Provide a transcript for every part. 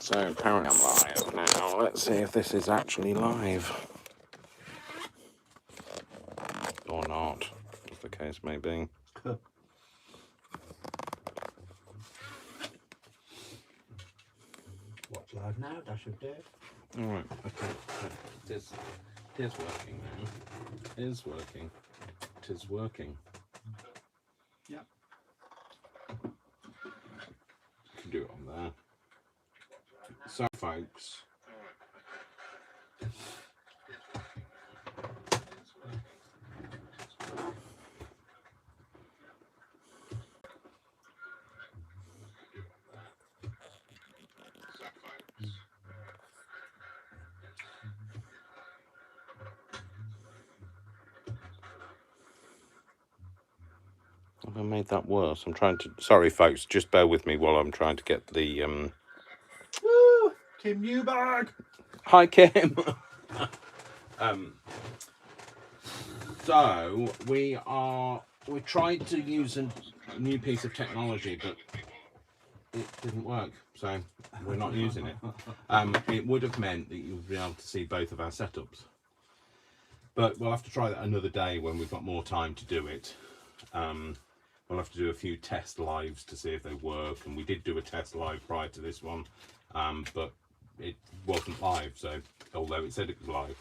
So apparently I'm live now. Let's see if this is actually live. Or not, as the case may be. Watch live now, Dash of Dave. Alright, okay. It is working now. It is working. It is working. Yeah. You can do it on there. So folks. Have I made that worse? I'm trying to... Sorry, folks. Just bear with me while I'm trying to get the... Woo! Kim Newberg! Hi, Kim! So, we tried to use a new piece of technology, but it didn't work. So, we're not using it. It would have meant that you'd be able to see both of our setups. But we'll have to try that another day when we've got more time to do it. We'll have to do a few test lives to see if they work, and we did do a test live prior to this one, but it wasn't live, so although it said it was live,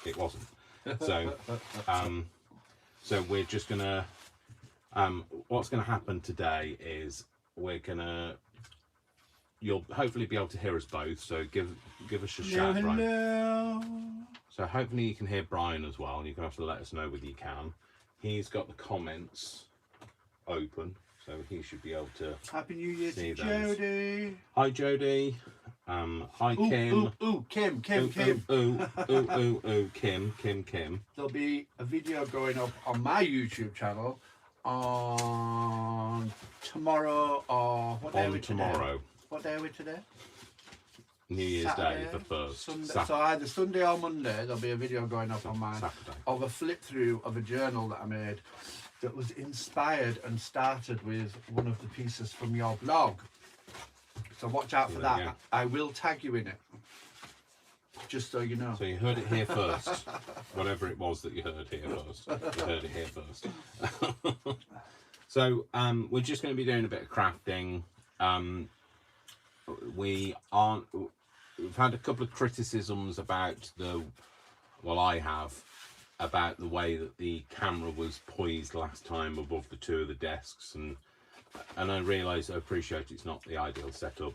it wasn't. So so we're just gonna what's gonna happen today is you'll hopefully be able to hear us both, so give us a shout, Brian. Hello. So hopefully you can hear Brian as well, and you're gonna have to let us know whether you can. He's got the comments open, so he should be able to Happy New Year see to those. Jody. Hi Jody. Hi Ooh, Kim. ooh, Kim. Kim. There'll be a video going up on my YouTube channel on tomorrow, or what day are we today? Tomorrow. What day are we today? New Year's Saturday, Day, the first. Sunday. So either Sunday or Monday, there'll be a video going up on mine Saturday. of a flip through of a journal that I made that was inspired and started with one of the pieces from your blog. So watch out for that. I will tag you in it, just so you know. So you heard it here first. Whatever it was that you heard here first. You heard it here first. So we're just going to be doing a bit of crafting. We've had a couple of criticisms about I have, about the way that the camera was poised last time above the two of the desks, and I appreciate it's not the ideal setup.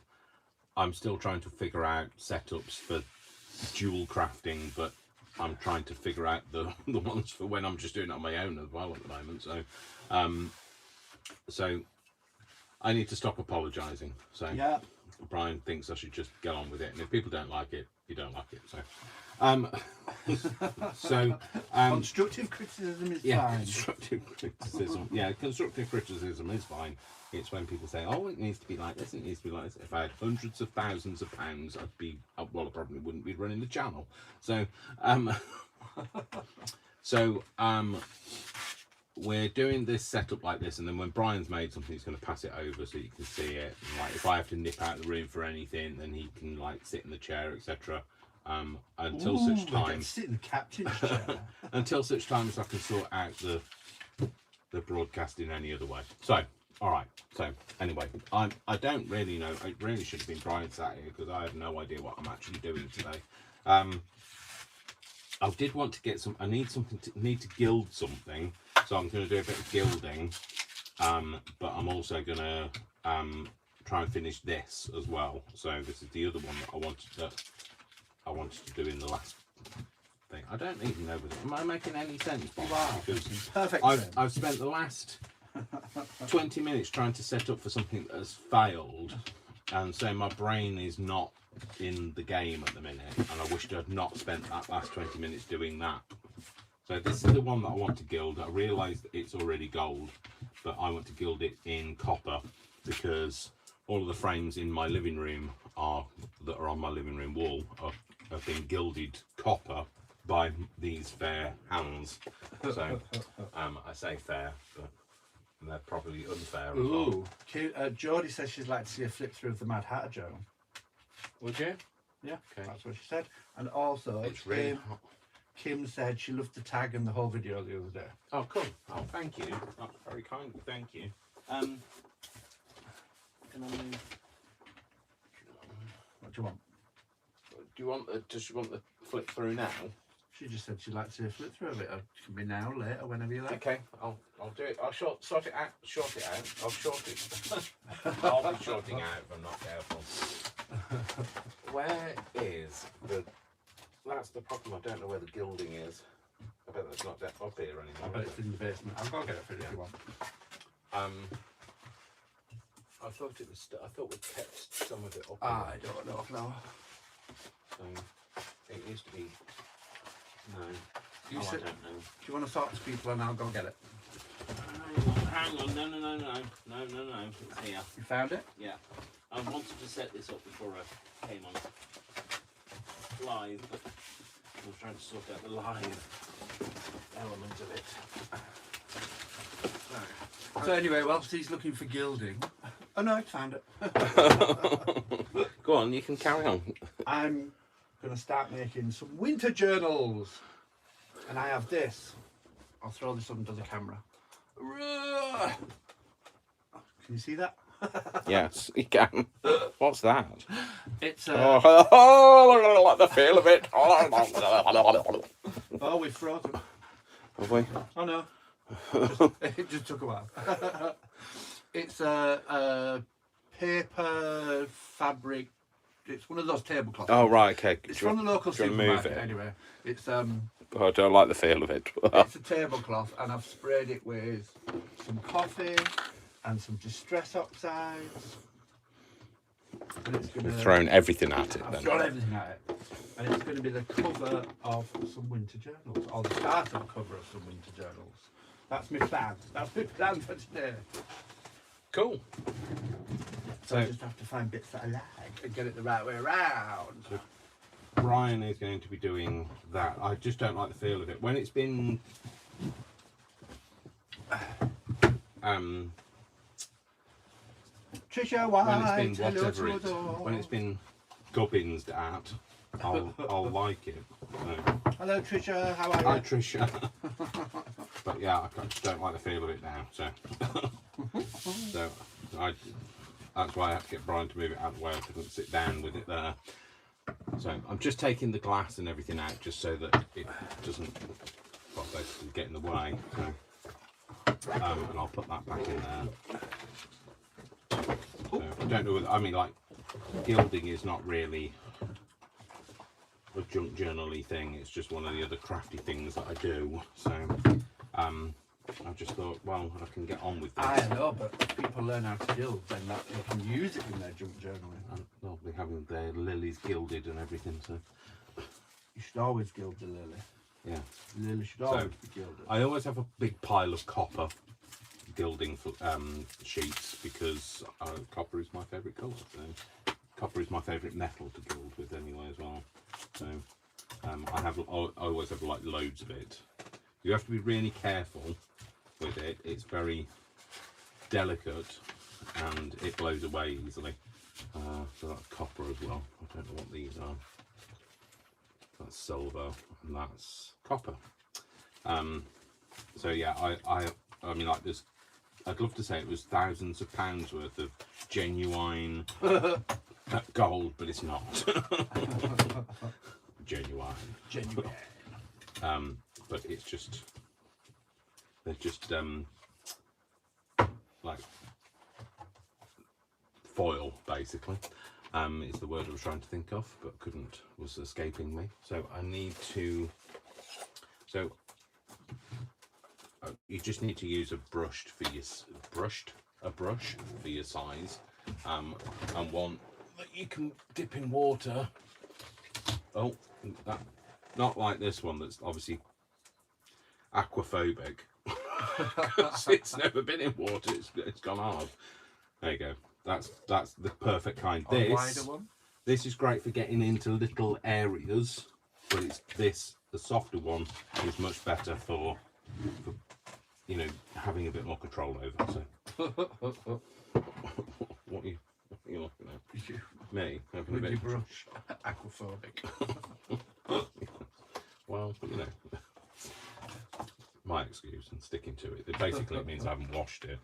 I'm still trying to figure out setups for dual crafting, but I'm trying to figure out the ones for when I'm just doing it on my own as well at the moment. So I need to stop apologising. So yeah. Brian thinks I should just get on with it, and if people don't like it, you don't like it. So constructive criticism is fine. Constructive criticism. Yeah, constructive criticism is fine. It's when people say, "Oh, it needs to be like this. It needs to be like this." If I had hundreds of thousands of pounds, I probably wouldn't be running the channel. So, we're doing this setup like this, and then when Brian's made something, he's going to pass it over so you can see it. And, like, if I have to nip out of the room for anything, then he can sit in the chair, etc. Until such time. Sit in the captain's chair. Until such time as I can sort out the broadcasting any other way. So, all right. So anyway, I don't really know. It really should have been Brian sat here because I have no idea what I'm actually doing today. I did want to get some. I need to gild something. So I'm going to do a bit of gilding, but I'm also going to try and finish this as well. So this is the other one that I wanted to do in the last thing. I don't even know whether am I making any sense? Wow, because perfect. I've spent the last 20 minutes trying to set up for something that has failed, and so my brain is not in the game at the minute, and I wished I'd not spent that last 20 minutes doing that. So this is the one that I want to gild. I realise that it's already gold, but I want to gild it in copper because all of the frames in my living room that are on my living room wall have been gilded copper by these fair hands. So I say fair, but they're probably unfair as well. Jodie says she'd like to see a flip through of the Mad Hatter journal. Would you? Yeah, Okay. that's what she said. And also, It's really hot. Kim said she loved the tag and the whole video the other day. Oh, cool. Oh, thank you. That's very kind of you. Thank you. Can I move? What do you want? Do you want the? Does she want the flip through now? She just said she'd like to flip through a bit. It can be now, later, whenever you like. Okay, I'll do it. I'll sort it out. Short it out. I'll short it. I'll be shorting out if I'm not careful. Where is the? That's the problem. I don't know where the gilding is. I bet that's not up here I anymore. bet it's in the basement. I'll go get it for you if you want. I thought it was. I thought we kept some of it up. I don't know now. So it used to be. No. You I said, don't know. do you want to talk to people and I'll go get it? Hang on. No. It's here. You found it? Yeah. I wanted to set this up before I came on live, but I was trying to sort out the live element of it. So anyway, whilst he's looking for gilding, oh no, I found it. Go on, you can carry on. I'm going to start making some winter journals, and I have this. I'll throw this under the camera. Can you see that? Yes, you can. What's that? It's Oh, like the feel of it. oh, we've frozen. Have we? Oh no, it just took a while. It's a paper fabric. It's one of those tablecloths. Oh right, okay. It's from the local do you wanna move supermarket. it? Anyway, it's Oh, I don't like the feel of it. it's a tablecloth, and I've sprayed it with some coffee and some distress oxides. And it's going to. You've thrown everything at it I've then. thrown everything at it, and it's going to be the cover of some winter journals, or the startup cover of some winter journals. That's my plan. That's my plan for today. Cool. So I just have to find bits that I like and get it the right way around. So Brian is going to be doing that. I just don't like the feel of it. When it's been Trisha, when why? it's been whatever it, when it's been gubbins at, I'll like it. So, Hello Trisha, how are you? hi Trisha. But yeah, I just don't like the feel of it now. So, that's why I had to get Brian to move it out of the way. I couldn't sit down with it there. So I'm just taking the glass and everything out just so that it doesn't, well, basically get in the way. So, and I'll put that back in there. So I don't know. I mean, like, gilding is not really a junk journal-y thing. It's just one of the other crafty things that I do. So I just thought, well, I can get on with this. I know, but if people learn how to gild, then that they can use it in their junk journaling. And they'll be having their lilies gilded and everything. So You should always gild the lily. yeah. The lily should always be gilded. I always have a big pile of copper gilding sheets because copper is my favourite colour. So copper is my favourite metal to gild with anyway as well. So I always have like loads of it. You have to be really careful with it. It's very delicate and it blows away easily. So that's copper as well. I don't know what these are. That's silver and that's copper. So yeah, I mean, like, this, I'd love to say it was thousands of pounds worth of genuine gold, but it's not. Genuine. But it's just, they're just like foil, basically. Is the word I was trying to think of, but was escaping me. So I need to, you just need to use a brush for your size, and one that you can dip in water. Oh, that, not like this one that's obviously aquaphobic. It's never been in water. It's gone hard. There you go. That's the perfect kind. A wider one? This is great for getting into little areas, but the softer one is much better for having a bit more control over. So, what You're looking at me having a With bit. your brush, aquaphobic. Well, you know, my excuse and sticking to it. It basically means I haven't washed it.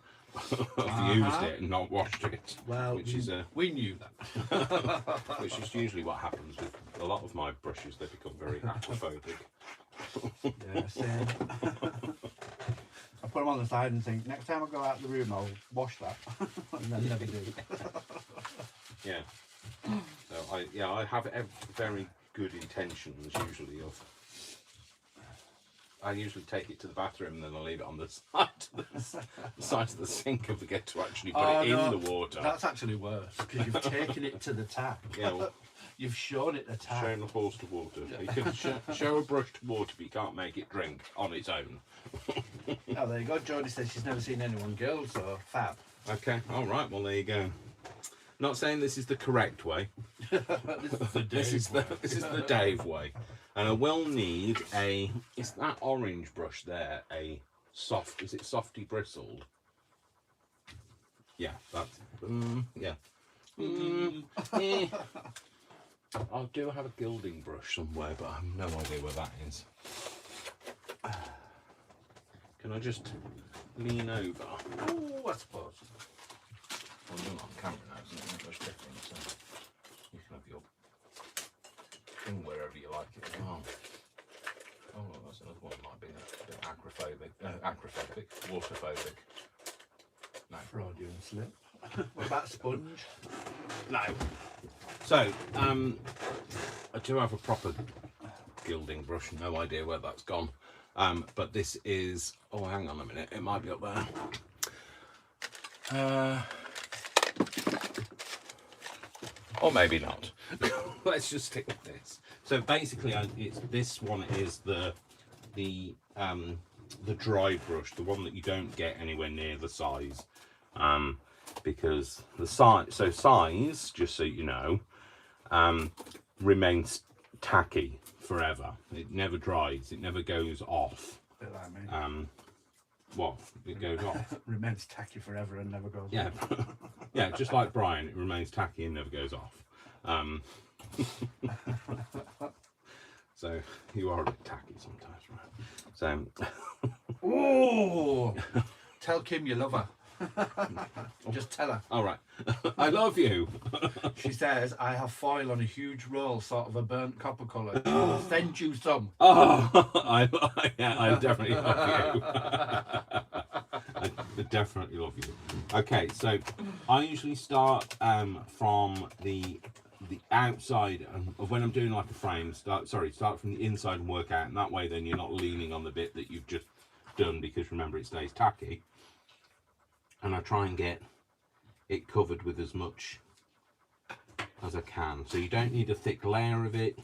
I've used it and not washed it. Well, which is we knew that. which is usually what happens with a lot of my brushes. They become very aquaphobic. Yeah, same. I put them on the side and think, next time I go out of the room, I'll wash that. And then never do. Yeah. So I have very good intentions usually of. I usually take it to the bathroom and then I leave it on the side of the sink and forget to actually put it in the water. That's actually worse because you've taken it to the tap. Yeah, well, you've shown it the tap. Shown a horse to water. You can show a brush to water, but you can't make it drink on its own. Oh, there you go. Jodie says she's never seen anyone girl, so fab. Okay, all right. Well, there you go. Not saying this is the correct way. This is the Dave way. And I will need is that orange brush there a soft, is it softy bristled? Yeah, that's, yeah. I do have a gilding brush somewhere, but I have no idea where that is. Can I just lean over? Oh, I suppose. Well, you're not on camera now, so it's much different, so you can have your thing wherever you like it as well. Oh, that's another one that might be a bit acrophobic, waterphobic. No. Freudian slip. What about sponge? No. So, I do have a proper gilding brush, no idea where that's gone. But this is, oh, hang on a minute, it might be up there. Or maybe not. Let's just stick with this. So basically, this one is the dry brush, the one that you don't get anywhere near the size, because the size, just so you know, remains tacky forever. It never dries. It never goes off. Bit like me. What? It goes off. Remains tacky forever and never goes Yeah. off. Yeah, just like Brian, it remains tacky and never goes off. So you are a bit tacky sometimes, right? So Oh, tell Kim you love her. Just tell her. all right. I love you. She says, I have foil on a huge roll, sort of a burnt copper colour. I'll send you some. Oh, I definitely love you. I definitely love you. Okay, so I usually start from the outside of when I'm doing like a frame. Start from the inside and work out, and that way then you're not leaning on the bit that you've just done, because remember it stays tacky. And I try and get it covered with as much as I can. So you don't need a thick layer of it.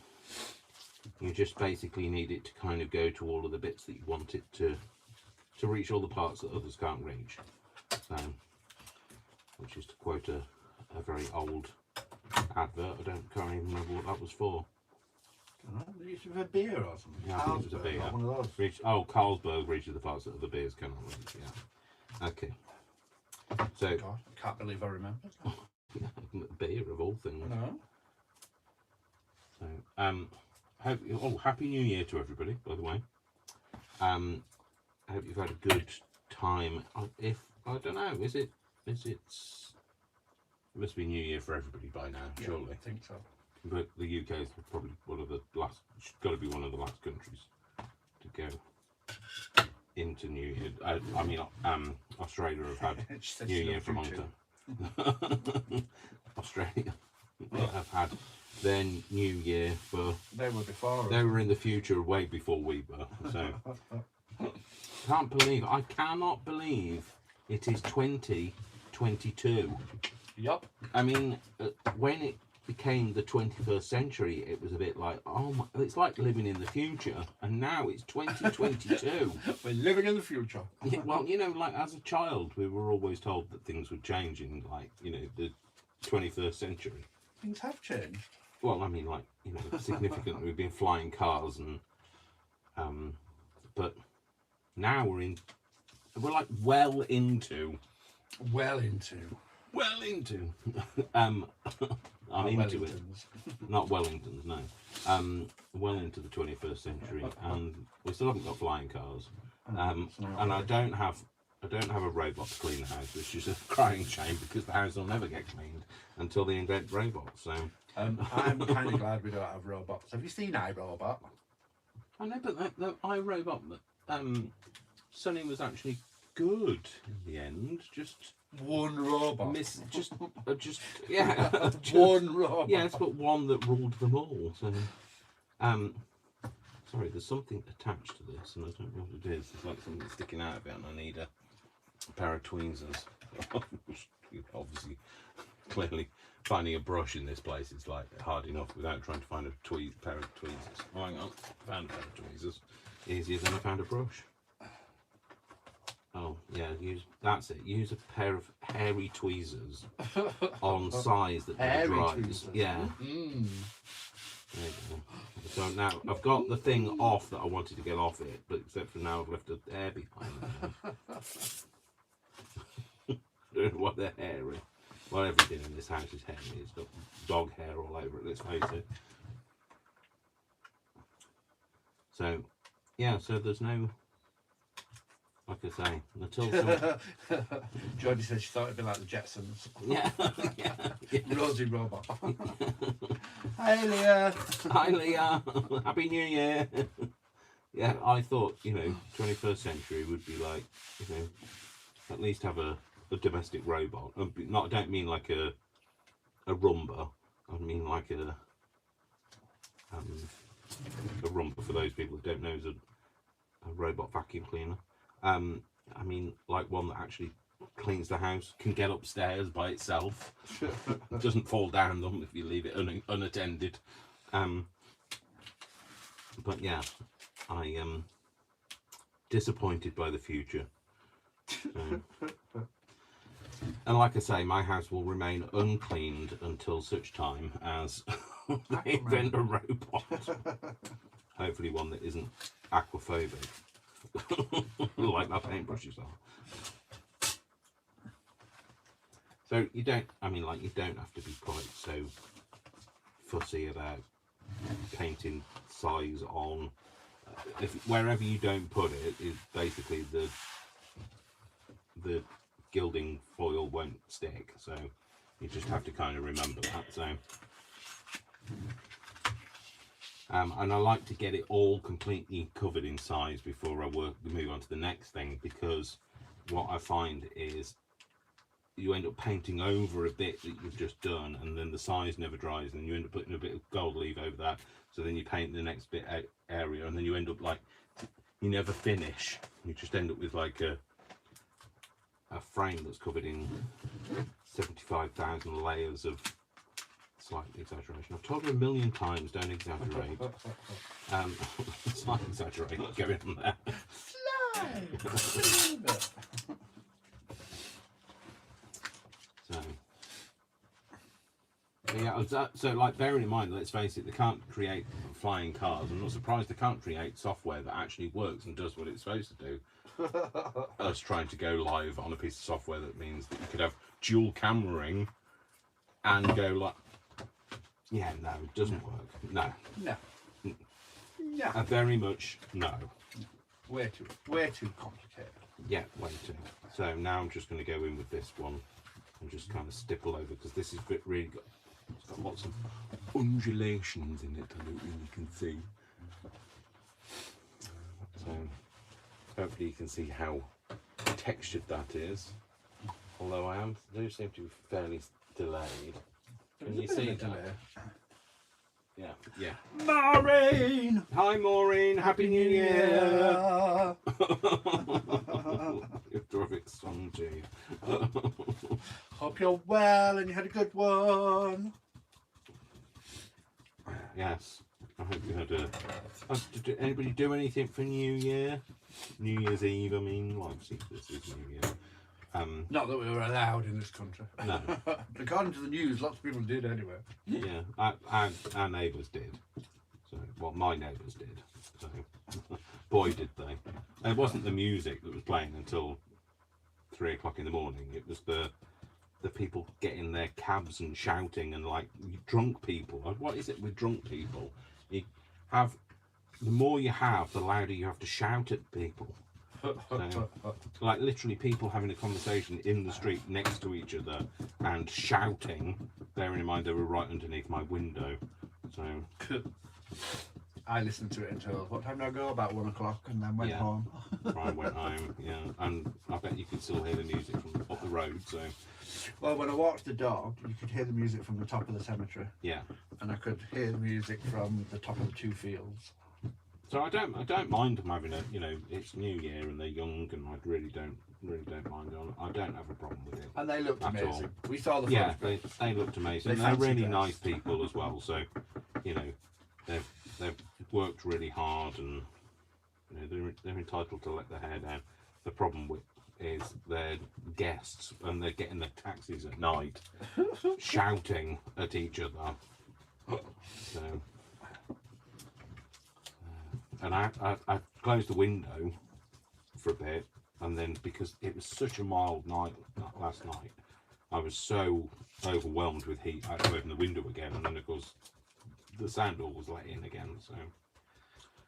You just basically need it to kind of go to all of the bits that you want it to reach all the parts that others can't reach. So, which is to quote a very old advert. Can't even remember what that was for. It used to be a beer or something. Yeah, I think it was a beer. One of those. Carlsberg reaches the parts that other beers cannot reach. Yeah. Okay. So, God, I can't believe I remember. beer of all things. No. So, Happy New Year to everybody, by the way. I hope you've had a good time. If I don't know, is it? It must be New Year for everybody by now, Yeah, surely. I think so. But the UK is probably one of the last. Got to be one of the last countries to go into New Year. I mean, Australia have had New Year for a long time. Australia have had their New Year for. They were before. They were in the future, way before we were. So I cannot believe it is 2022. Yup. I mean, when it became the 21st century, it was a bit like, oh my, it's like living in the future, and now it's 2022. We're living in the future. Yeah, well, you know, like as a child, we were always told that things would change in, like, you know, the 21st century. Things have changed. Well, I mean, like, you know, significantly. We've been flying cars and, but now we're like well into. well into. I'm into it. Not Wellingtons, no. Well into the 21st century, and we still haven't got flying cars. And I don't have a robot to clean the house, which is a crying shame because the house will never get cleaned until they invent robots. So I'm kind of glad we don't have robots. Have you seen iRobot? I know, but the iRobot, Sonny was actually good in the end. Just one robot. Yeah, one robot. Yes, but one that ruled them all. So, sorry, there's something attached to this, and I don't know what it is. It's like something sticking out of it, and I need a pair of tweezers. Obviously, clearly, finding a brush in this place is like hard enough without trying to find a pair of tweezers. Oh, hang on, found a pair of tweezers. Easier than I found a brush. Oh yeah, that's it. Use a pair of hairy tweezers on size that dries. Tweezers. Yeah. There you go. So now I've got the thing off that I wanted to get off it, but except for now I've left a hair behind. I don't know what the hair is. Well, everything in this house is hairy. It's got dog hair all over it. Let's face it. So yeah, so there's no. Like I say, until Jodie said she thought it'd be like the Jetsons. Yeah. Rosie Robot. Hi Leah. Hi Leah. Happy New Year. Yeah, I thought, 21st century would be like, at least have a domestic robot. I don't mean like a Roomba. I mean like a Roomba, for those people who don't know, is a robot vacuum cleaner. I mean, like one that actually cleans the house, can get upstairs by itself, doesn't fall down them if you leave it unattended. But yeah, I am disappointed by the future. And like I say, my house will remain uncleaned until such time as they invent a robot. Hopefully one that isn't aquaphobic. Like my paintbrushes are. So you don't have to be quite so fussy about painting size on. Wherever you don't put it is basically the gilding foil won't stick. So you just have to kind of remember that. So. And I like to get it all completely covered in size before I move on to the next thing, because what I find is you end up painting over a bit that you've just done, and then the size never dries, and you end up putting a bit of gold leaf over that, so then you paint the next bit area, and then you end up like, you never finish. You just end up with like a frame that's covered in 75,000 layers of slight exaggeration. I've told her a million times, don't exaggerate. Slight exaggerate, going on there. So like, bearing in mind, let's face it, they can't create flying cars. I'm not surprised they can't create software that actually works and does what it's supposed to do. Us trying to go live on a piece of software that means that you could have dual cameraing and go like, yeah, no, it doesn't work. No. Very much no. Way too complicated. Yeah, way too. So now I'm just going to go in with this one and just kind of stipple over, because this is really got, it's got lots of undulations in it. I don't really can see. So hopefully you can see how textured that is. Although I do seem to be fairly delayed. Can you see that? Yeah. Maureen! Hi Maureen, Happy New Year! Your terrific song to you. Hope you're well and you had a good one. Yes, I hope you had a... Did anybody do anything for New Year? New Year's Eve, I mean, like, see, this is New Year. Not that we were allowed in this country. No. According to the news, lots of people did anyway. Yeah, our neighbours did. So, well, my neighbours did. So, boy, did they. And it wasn't the music that was playing until 3 o'clock in the morning. It was the the people get in their cabs and shouting, and like drunk people. Like, what is it with drunk people? You have, the more you have, the louder you have to shout at people. So, like literally people having a conversation in the street next to each other and shouting, bearing in mind they were right underneath my window. So I listened to it until, what time did I go? About 1 o'clock, and then went home. I went home, yeah, and I bet you could still hear the music from up the road. So, well, when I walked the dog, you could hear the music from the top of the cemetery. Yeah. And I could hear the music from the top of the 2 fields. So I don't mind them having a, you know, it's New Year and they're young, and I really don't mind it. I don't have a problem with it. And they looked amazing. All. We saw the yeah, photographs. they looked amazing. They're really nice people as well. So, you know, they've worked really hard, and you know they're entitled to let their hair down. The problem is they're guests and they're getting the taxis at night, shouting at each other. So. And I closed the window for a bit, and then because it was such a mild night last night, I was so overwhelmed with heat, I had to open the window again, and then of course the sound all was let in again. So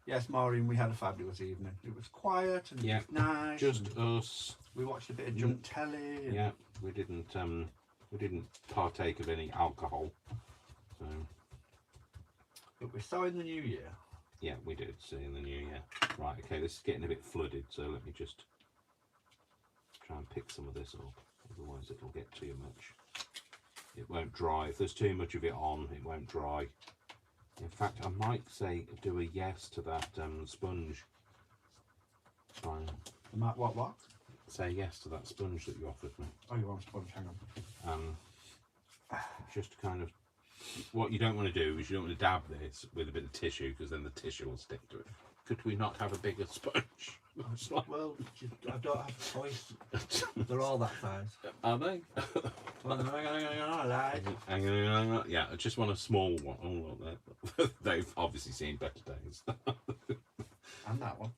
yes, Maureen, we had a fabulous evening. It was quiet and nice. Just us. We watched a bit of junk telly. Yeah, we didn't partake of any alcohol. So, but we saw in the new year. Yeah, we did see in the new year. Right, okay, this is getting a bit flooded, so let me just try and pick some of this up, otherwise it'll get too much. It won't dry. If there's too much of it on, it won't dry. In fact, I might say do a yes to that sponge. Fine. What? Say yes to that sponge that you offered me. Oh, you want a sponge? Hang on. Just kind of, what you don't want to do is you don't want to dab this with a bit of tissue, because then the tissue will stick to it. Could we not have a bigger sponge? Well, I don't have a choice. They're all that size. Are they? Yeah, I just want a small one. Oh, well, they've obviously seen better days. And that one.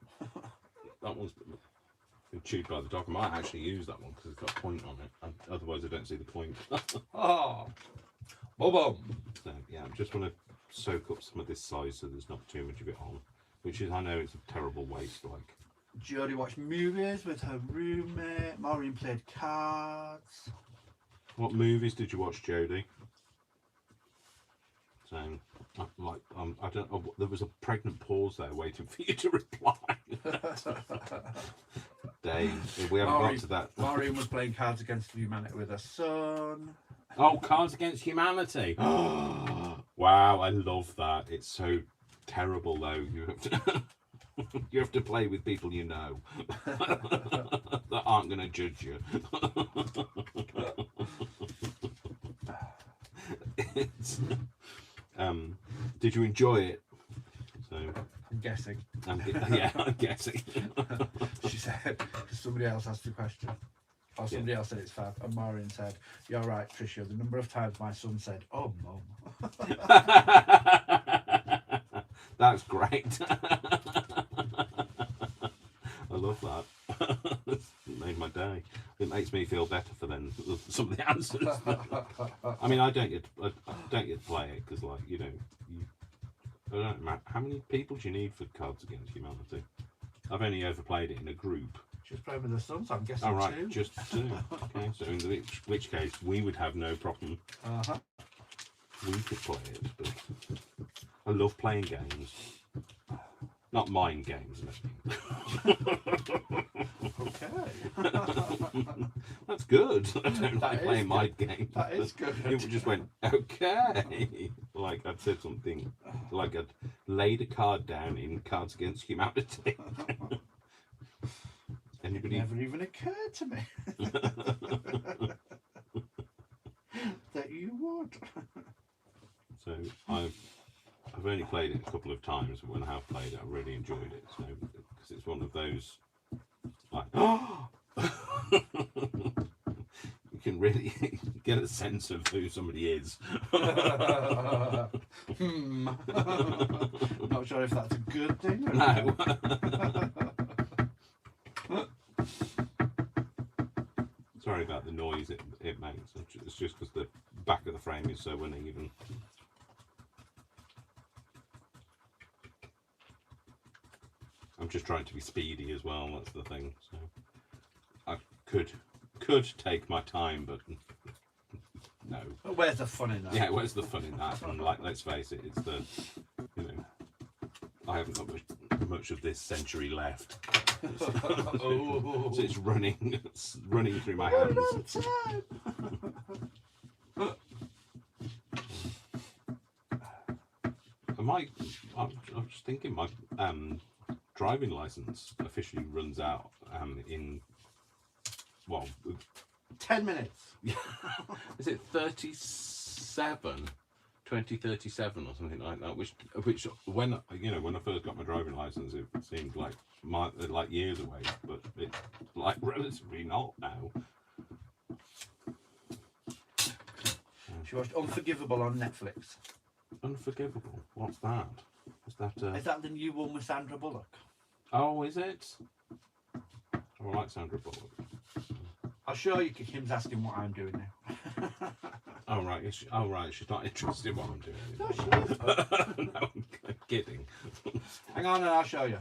That one's been chewed by the dog. I might actually use that one because it's got a point on it. Otherwise, I don't see the point. Oh, boom. So, yeah, I just want to soak up some of this size so there's not too much of it on. Which is, I know it's a terrible waste. Like, Jodie watched movies with her roommate. Maureen played cards. What movies did you watch, Jodie? So, I don't know. There was a pregnant pause there, waiting for you to reply. Dave, we haven't got to that. Maureen was playing Cards Against Humanity with her son. Oh, Cards Against Humanity. Wow, I love that. It's so terrible though. You have to play with people you know that aren't going to judge you. Did you enjoy it? So I'm guessing. Yeah, I'm guessing. She said, somebody else asked the question. Or somebody else said it's fab. And Maureen said, "You're right, Tricia. The number of times my son said, 'Oh, Mum.'" That's great. I love that. It's made my day. It makes me feel better for then some of the answers. I mean, I don't get to play it because, like, you know, I don't know how many people do you need for Cards Against Humanity. I've only ever played it in a group. She's playing with her son, so I'm guessing all right, 2. Just 2. Okay, so in which case we would have no problem. We could play it, but I love playing games. Not mind games, Okay. That's good. I don't like playing good. mind games. That is good. It just went, okay. Like I'd said something, like I'd laid a card down in Cards Against Humanity. Anybody? It never even occurred to me that you would. So I've only played it a couple of times, but when I have played it, I really enjoyed it. So because it's one of those, like, you can really get a sense of who somebody is. Not sure if that's a good thing. Or No. Sorry about the noise it makes. so when they even. I'm just trying to be speedy as well. That's the thing. So I could take my time, but no. But where's the fun in that? Yeah, where's the fun in that? And like, let's face it, it's the, you know, I haven't got much of this century left. So it's running through my hands. I'm just thinking my driving license officially runs out in 10 minutes. Is it 2037 or something like that? Which when I first got my driving license, it seemed like years away, but it's like relatively not now. She watched Unforgivable on Netflix. Unforgivable. What's that? Is that? Is that the new one with Sandra Bullock? Oh, is it? Oh, I like Sandra Bullock. I'll show you. Kim's asking what I'm doing now. Oh right, she's not interested in what I'm doing No, anymore. she is. No, I'm kidding. Hang on, and I'll show you.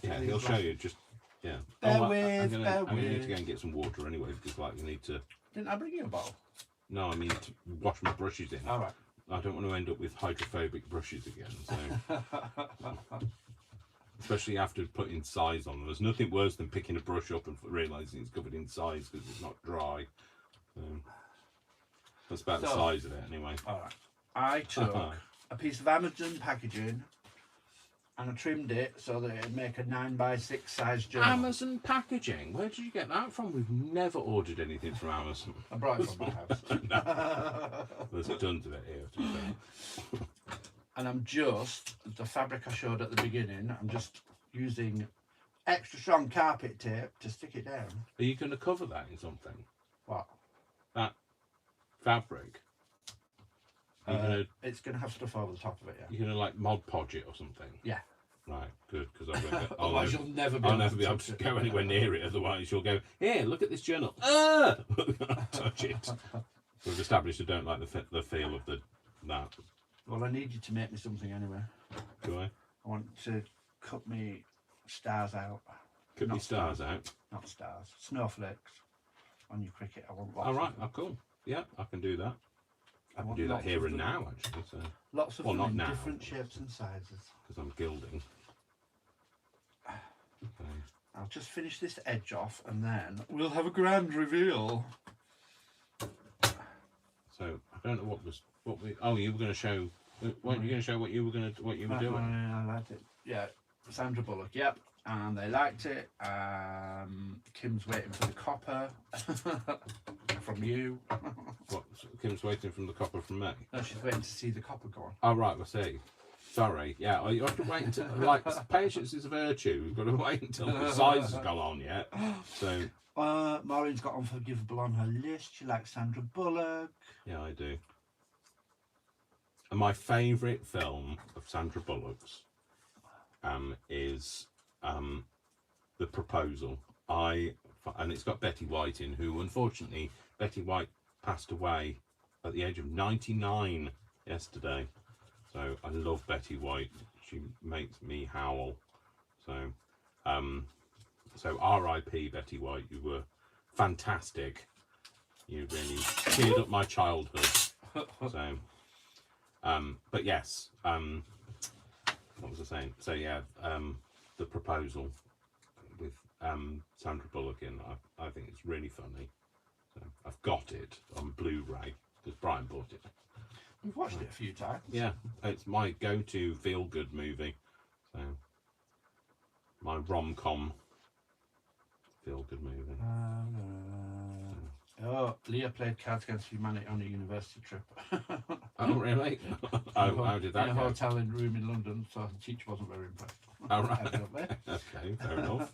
Yeah, he'll show you. Just yeah. Bear I'm with. gonna need to go and get some water anyway because you need to. Didn't I bring you a bottle? No, I mean to wash my brushes in. All right. I don't want to end up with hydrophobic brushes again. So. Especially after putting size on them. There's nothing worse than picking a brush up and realising it's covered in size because it's not dry. That's about the size of it anyway. Alright. I took a piece of Amazon packaging and I trimmed it so that it'd make a 9x6 size journal. Amazon packaging? Where did you get that from? We've never ordered anything from Amazon. I brought it from my house. There's tons of it here. To be fair. And I'm just, the fabric I showed at the beginning, I'm just using extra strong carpet tape to stick it down. Are you going to cover that in something? What? That fabric? It's going to have stuff over the top of it, yeah. You're going to like Mod Podge it or something? Yeah. Right, good, because Otherwise you'll never be able to go anywhere near it, otherwise you'll go, here, look at this journal. Touch it. We've established I don't like the feel of that. Well, I need you to make me something anyway. Do I? I want to cut me stars out. Cut me stars out? Not stars. Snowflakes on your cricket. I want All right, cool. Yeah, I can do that. I can do that here and now, actually. So. Lots of them in different shapes and sizes. Because I'm gilding. I'll just finish this edge off and then we'll have a grand reveal. So I don't know you were going to show. Weren't you going to show what you were doing? I liked it. Yeah, Sandra Bullock. Yep, and they liked it. Kim's waiting for the copper from you. What? Kim's waiting from the copper from me. No, she's waiting to see the copper go on. Oh right, I see. Sorry. Yeah, you have to wait until patience is a virtue. We've got to wait until the size has gone on yet. So. Maureen's got Unforgivable on her list. She likes Sandra Bullock. Yeah, I do. And my favourite film of Sandra Bullock's is The Proposal. And it's got Betty White in, who unfortunately Betty White passed away at the age of 99 yesterday. So I love Betty White. She makes me howl. So R.I.P. Betty White. You were fantastic. You really cheered up my childhood. So, but yes. What was I saying? So yeah, The Proposal with Sandra Bullock in. I think it's really funny. So I've got it on Blu-ray because Brian bought it. We've watched it a few times. Yeah, it's my go-to feel-good movie. So my rom-com feel-good movie. Oh, Leah played Cards Against Humanity on a university trip. Oh, really? How did that go? In a go? hotel room in London, so the teacher wasn't very impressed. Oh, right. Okay, fair enough.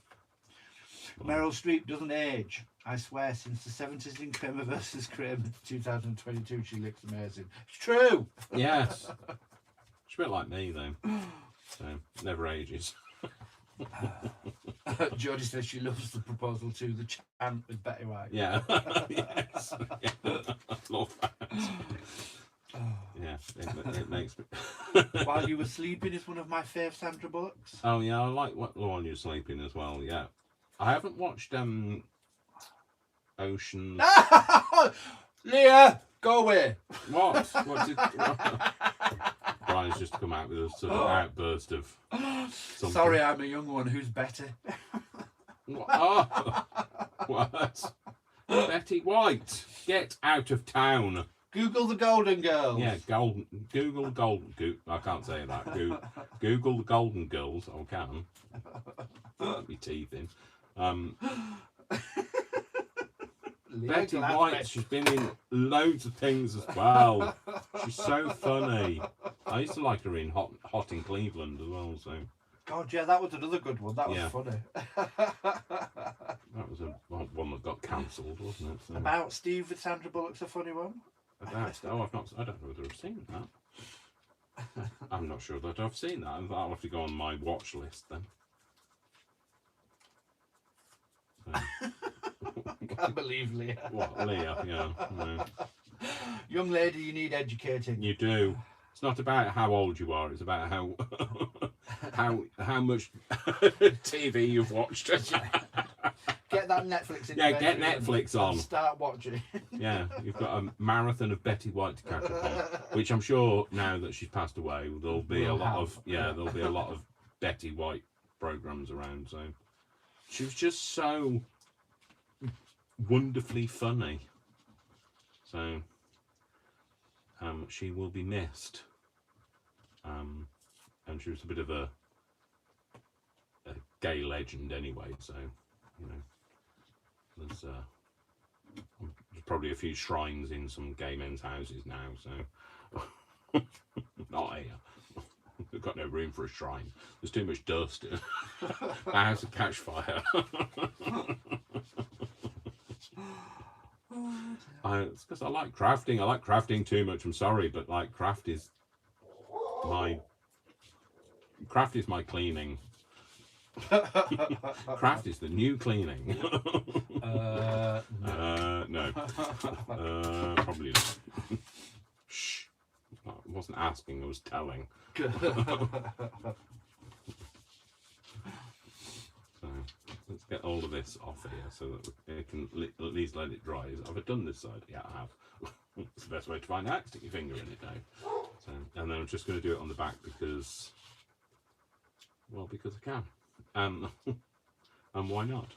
Meryl Streep doesn't age. I swear, since the 70s in Kramer versus Kramer 2022, she looks amazing. It's true! Yes. She's a bit like me, though. So, never ages. Jodie says she loves The Proposal too, the chant with Betty White. Yeah. Yes. Yeah. I love that. Yeah, it makes me. While You Were Sleeping is one of my fave Sandra Bullocks. Oh yeah, I like what While You're Sleeping as well. Yeah, I haven't watched Ocean. Leah, go away. What? What's it? Brian's just come out with a sort of outburst of. Something. Sorry, I'm a young one. Who's better? Oh, what? Betty White, get out of town. Google the Golden Girls. Yeah, Google Golden. I can't say that. Google the Golden Girls. I can. Put my teeth in. Betty White. She's been in loads of things as well. She's so funny. I used to like her in Hot in Cleveland as well. So. God, yeah, that was another good one. That was funny. That was one that got cancelled, wasn't it? So. About Steve with Sandra Bullock's a funny one. I don't know whether I've seen that. I'm not sure that I've seen that. I'll have to go on my watch list then. Can't believe Leah. What, Leah? Yeah. No. Young lady, you need educating. You do. It's not about how old you are. It's about how how much TV you've watched. Get that Netflix in. Yeah, get Netflix on. Start watching. Yeah, you've got a marathon of Betty White to catch up on, which I'm sure now that she's passed away, there'll be a lot of Betty White programs around. So she was just so wonderfully funny. So she will be missed. And she was a bit of a gay legend anyway. So you know. There's probably a few shrines in some gay men's houses now, so not here. We've got no room for a shrine. There's too much dust. The house would catch fire. It's because I like crafting. I like crafting too much. I'm sorry, but like craft is my cleaning. Craft is the new cleaning. No. Probably not. Shh. I wasn't asking, I was telling. So, let's get all of this off here so that we can at least let it dry. Have I done this side? Yeah, I have. It's the best way to find out. Stick your finger in it now. So, and then I'm just going to do it on the back because I can. And why not?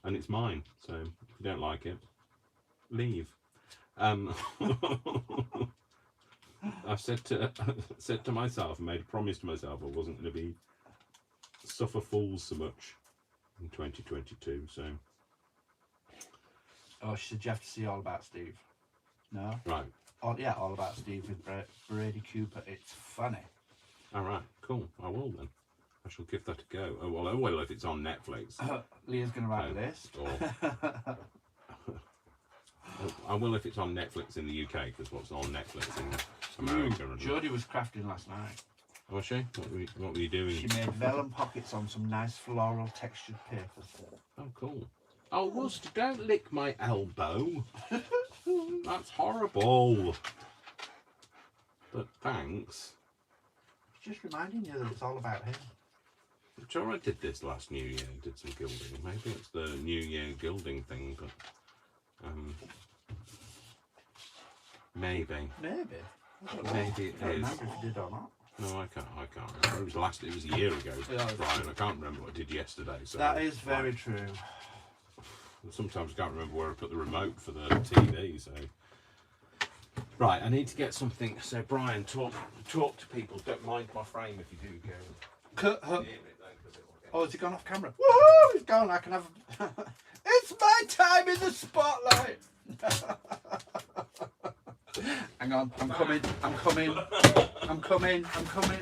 And it's mine, so if you don't like it, leave. I've said to myself and made a promise to myself I wasn't going to suffer fools so much in 2022. So. Oh, she said you have to see All About Steve. No. Right. Oh yeah, All About Steve with Brady Cooper. It's funny. All right. Cool. I will then. I shall give that a go. Oh well, if it's on Netflix. Leah's going to write a list. I will if it's on Netflix in the UK, because what's on Netflix in America? Jodie was crafting last night. Was she? What were you doing? She made vellum pockets on some nice floral textured paper. Oh, cool. Oh, Worcester, don't lick my elbow. That's horrible. But thanks. Just reminding you that it's all about him. I'm sure I did this last New Year, did some gilding. Maybe it's the New Year gilding thing, but maybe. Maybe It I don't is. remember if you did or not. No, I can't remember. It was a year ago, Brian. I can't remember what I did yesterday. So that is very true. Sometimes I can't remember where I put the remote for the TV, so. Right, I need to get something. So, Brian, talk to people. Don't mind my frame if you do go. Oh, has he gone off camera? Woohoo! He's gone. I can have. It's my time in the spotlight. Hang on, I'm coming.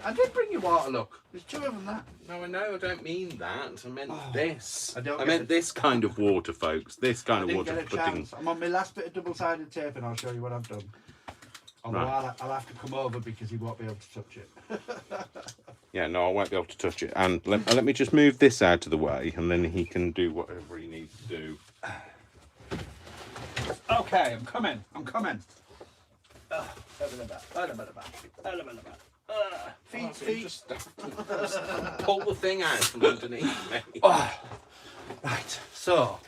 I did bring you water, look. There's two of them, that. No, I know, I don't mean that. I meant this. I meant this kind of water, folks. This kind of water. I'm on my last bit of double-sided tape and I'll show you what I've done. Although I'll have to come over because he won't be able to touch it. Yeah, no, I won't be able to touch it. And let me just move this out of the way and then he can do whatever he needs to do. Okay, I'm coming. Feet. Pull the thing out from underneath me. Oh, right, so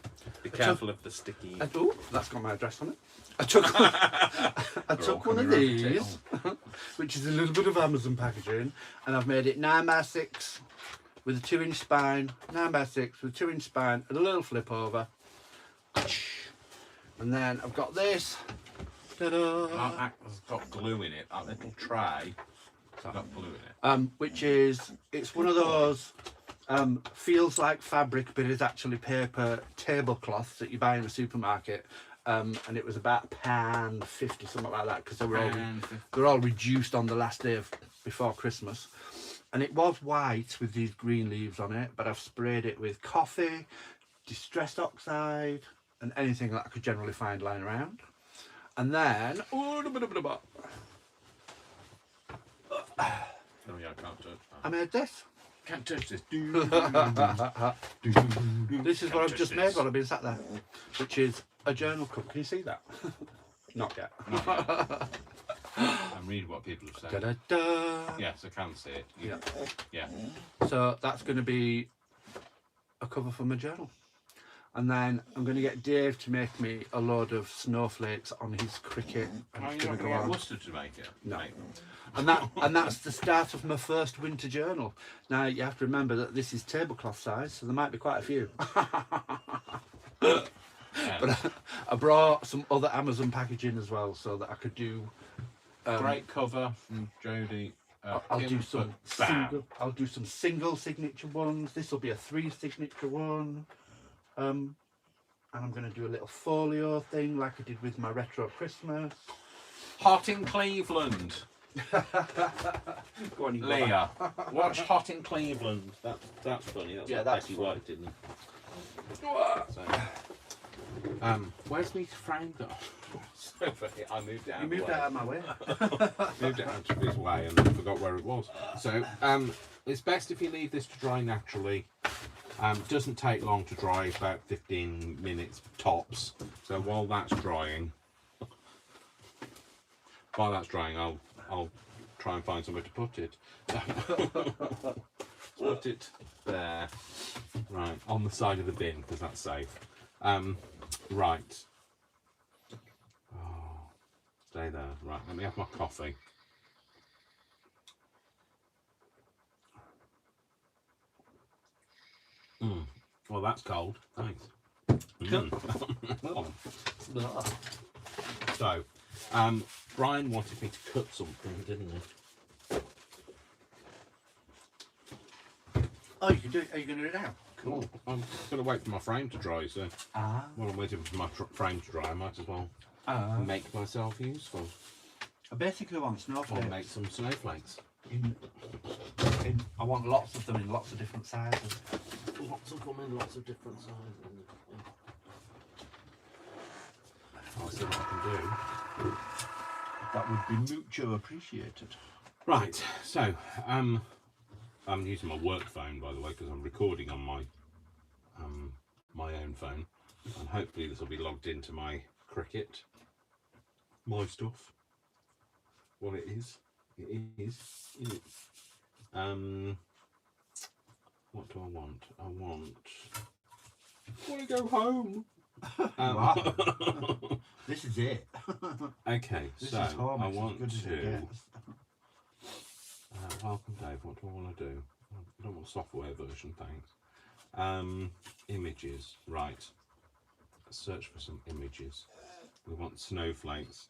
Be careful of the sticky. oh, that's got my address on it. I took one of these, which is a little bit of Amazon packaging, and I've made it 9x6 with a 2-inch spine, 9x6 with a 2-inch spine and a little flip over. And then I've got this. Ta-da! That has got glue in it. That little tray has got glue in it. Which is, it's one of those feels like fabric but is actually paper tablecloths that you buy in a supermarket. And it was about £1.50, something like that, because they're all reduced on the last day before Christmas. And it was white with these green leaves on it, but I've sprayed it with coffee, distressed oxide, and anything that I could generally find lying around. And then, Oh yeah, I can't touch that. I made this. Can't touch this. This is what I've just made while I've been sat there, which is a journal cup. Can you see that? Not yet. I'm reading what people have said. Da-da-da. Yes, I can see it. Yeah. Yeah. So that's going to be a cover for my journal. And then I'm going to get Dave to make me a load of snowflakes on his cricket. And it's going to go on. Mustard to make it. No. Mate. And that's the start of my first winter journal. Now you have to remember that this is tablecloth size, so there might be quite a few. But I brought some other Amazon packaging as well, so that I could do. Great cover from Jodie. I'll do some single. I'll do some single signature ones. This will be a 3 signature one. And I'm going to do a little folio thing like I did with my retro Christmas. Hot in Cleveland. Go on, you Leah, watch Hot in Cleveland. That's funny. That's Yeah, what that's Betty funny. White didn't. So, where's me framed up? I moved it out. You moved of out of my way. moved it out of his way and forgot where it was. So it's best if you leave this to dry naturally. Doesn't take long to dry, about 15 minutes tops. So while that's drying, I'll try and find somewhere to put it. Put it there, right on the side of the bin because that's safe. Right. Oh, stay there. Right. Let me have my coffee. Well, that's cold. Thanks. So, Brian wanted me to cut something, didn't he? Oh, you can do it. Are you going to do it now? Cool. I'm going to wait for my frame to dry, so Ah. while I'm waiting for my frame to dry, I might as well make myself useful. I basically want Or snowflakes. make some snowflakes. I want lots of them in lots of different sizes. Lots of them in lots of different sizes. I'll see what I can do. That would be mucho appreciated. Right, so I'm using my work phone, by the way, because I'm recording on my my own phone, and hopefully this will be logged into my Cricket, my stuff. Well, it is. It is. What do I want? I want to go home. Wow. This is it. Okay, This so is home. I It's as want good as it to. gets. Welcome, Dave. What do I want to do? I don't want software version, thanks. Images, right. Let's search for some images. We want snowflakes.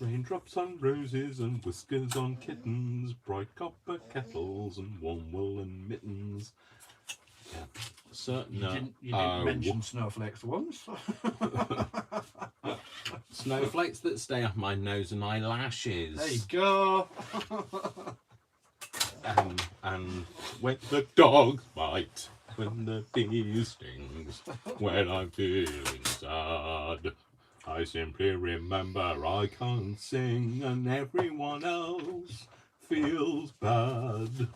Raindrops on roses and whiskers on kittens, bright copper kettles and warm woolen mittens. Yeah, certain. You didn't mention snowflakes once. Snowflakes that stay off my nose and eyelashes. There you go. And when the dogs bite, when the bee stings, when I'm feeling sad, I simply remember I can't sing and everyone else feels bad.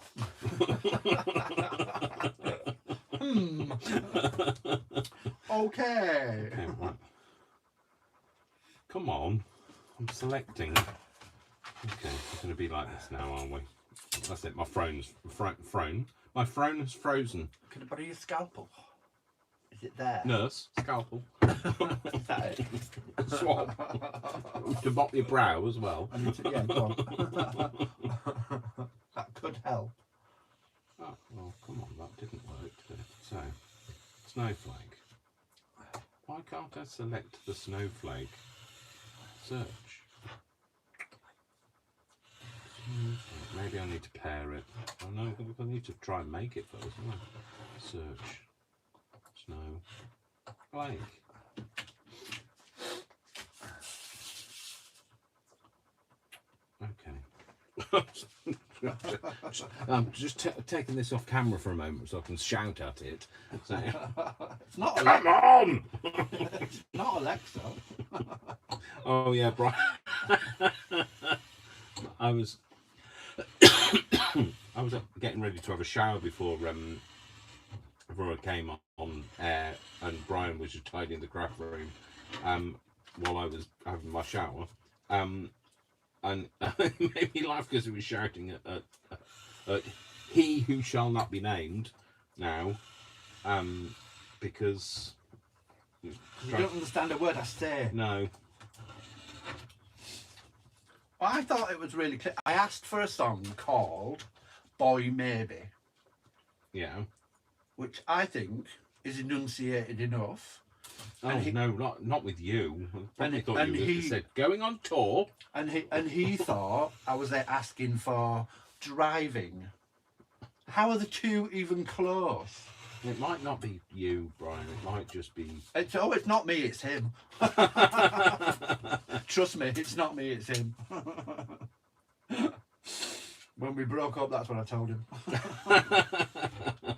Okay. Okay, right. Come on. I'm selecting. Okay, it's going to be like this now, aren't we? That's it. My phone's frozen. My phone has frozen. Can I borrow your scalpel? Is it there? Nurse, scalpel. Is that it? Swab. To mop your brow as well. I need to, yeah, go on. That could help. Oh, well, come on, that didn't work, did it? So, snowflake. Why can't I select the snowflake? Search. Maybe I need to pair it. Oh no, I need to try and make it first, don't I? Search. Snowflake. Okay. I'm just taking this off camera for a moment so I can shout at it. So, It's not come on! It's not Alexa. Oh yeah, Brian. I was getting ready to have a shower before I came on air, and Brian was just tidying the craft room while I was having my shower. And it made me laugh because he was shouting at he who shall not be named now, because You don't understand a word I say. no. Well, I thought it was really clear. I asked for a song called Boy Maybe, Yeah. which I think is enunciated enough. Oh no, not with you. I probably thought and you would have he- said going on tour. And he thought I was there asking for driving. How are the two even close? It might not be you, Brian. It might just be. It's not me, it's him. Trust me, it's not me, it's him. When we broke up, that's what I told him.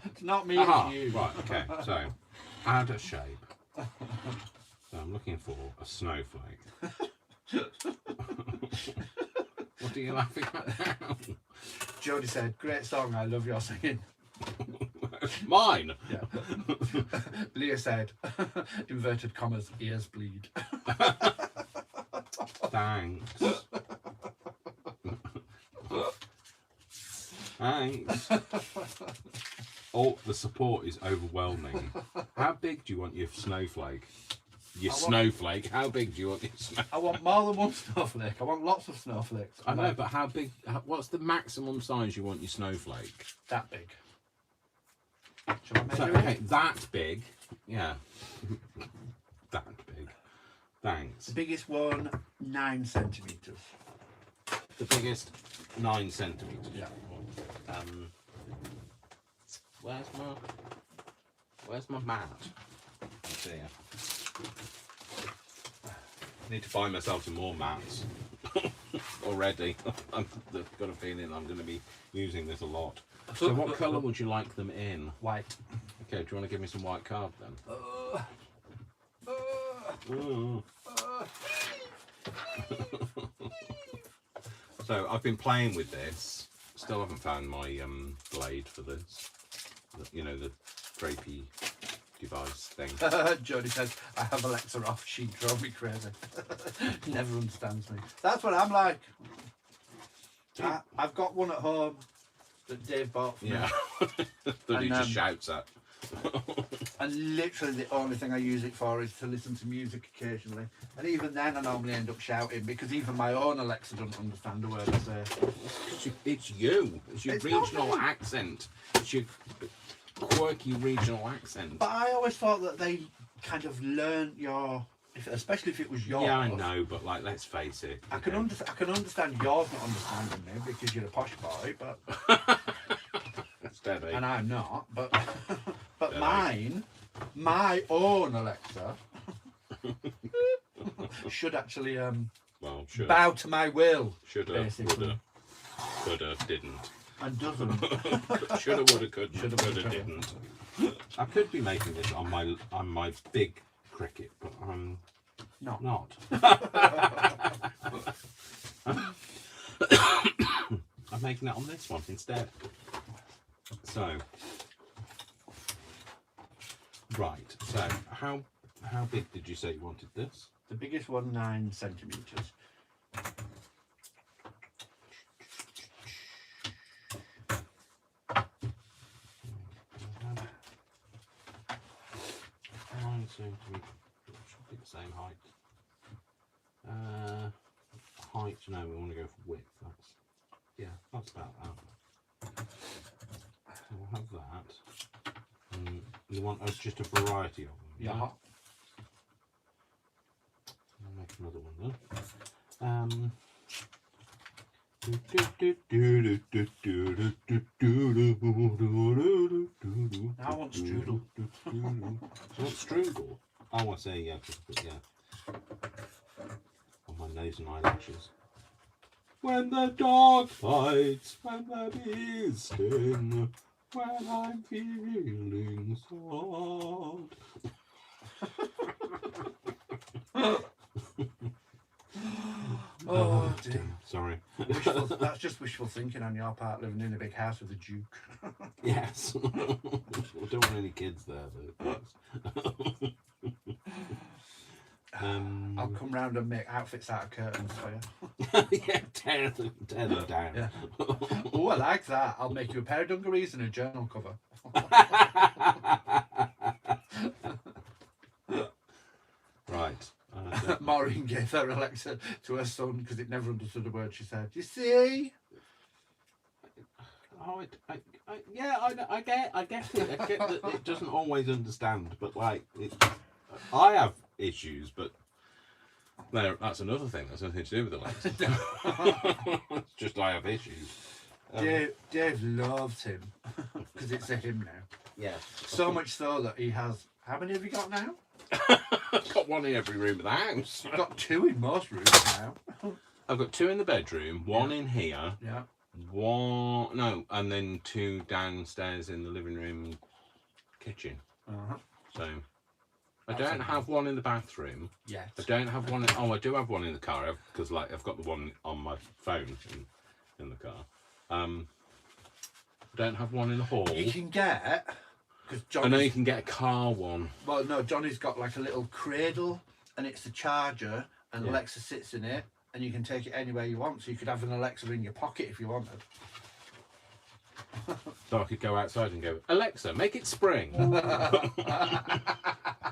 It's not me, Aha, it's you. right, okay. So, add a shape. So I'm looking for a snowflake. What are you laughing at now? Jodie said, great song, I love your singing. Mine. Yeah. Leah said, inverted commas, ears bleed. Thanks. Thanks. Oh, the support is overwhelming. How big do you want your snowflake? Snowflake. How big do you want your snowflake? I want more than one snowflake. I want lots of snowflakes. I know, but how big? What's the maximum size you want your snowflake? That big. Shall I So, measure okay, it? that big. Yeah. That big. Thanks. The biggest one, 9 centimetres. The biggest, 9 centimetres. Yeah. Where's my mat? It's here. Need to buy myself some more mats already. I've got a feeling I'm going to be using this a lot. So what colour would you like them in? White. Okay, do you want to give me some white card then? So I've been playing with this. Still haven't found my blade for this. You know, the drapey device thing. Jodie says, I have Alexa off. She drove me crazy. Never understands me. That's what I'm like. I've got one at home that Dave bought for me. Yeah. That he just shouts at. And literally the only thing I use it for is to listen to music occasionally. And even then I normally end up shouting because even my own Alexa doesn't understand a word I say. It's you. It's your It's regional not me. accent. It's your quirky regional accent. But I always thought that they kind of learn your, especially if it was yours. Yeah, I know, but like, let's face it. I can understand yours not understanding me because you're a posh boy, but Steady. and I'm not. But but Steady. my own Alexa should actually Well, should. bow to my will. Shoulda, basically. woulda, coulda, didn't. And doesn't. Shoulda, woulda, coulda, Shoulda, coulda, woulda, didn't. I could be making this on my big cricket, but I'm No. not. I'm making it on this one instead. So, right. So, how big did you say you wanted this? The biggest one, 9 centimetres. seem to be, it should be the same height. Height, no, we want to go for width. That's, yeah, that's about that. So we'll have that. You want just a variety of them? Yeah. I'll make another one then. I want strudel. You want strudel? Oh, I say yeah, yeah. On my nose and eyelashes. When the dog bites, when the bees sting, when I'm feeling sad. Oh dear. Sorry. That's just wishful thinking on your part, living in a big house with a duke. Yes. We don't want any kids there, though. I'll come round and make outfits out of curtains for you. Yeah, tear them down. Yeah. Oh, I like that. I'll make you a pair of dungarees and a journal cover. Right. Maureen gave her Alexa to her son because it never understood a word she said. You see? Oh, yeah, I get it. I get that it doesn't always understand, but like, I have issues, but that's another thing. That's nothing to do with Alexa. It's just I have issues. Dave loves him because it's a him now. Yeah. So much so that he has. How many have you got now? I've got one in every room of the house. I've got 2 in most rooms now. I've got 2 in the bedroom, 1 in here. Yeah. And then 2 downstairs in the living room and kitchen. So I don't have one in the bathroom. Yes. I don't have one. I do have one in the car because I've got the one on my phone in the car. I don't have one in the hall. You can get. I know you can get a car one. Well, no, Johnny's got like a little cradle, and it's the charger, and Alexa sits in it, and you can take it anywhere you want. So you could have an Alexa in your pocket if you wanted. So I could go outside and go, Alexa, make it spring.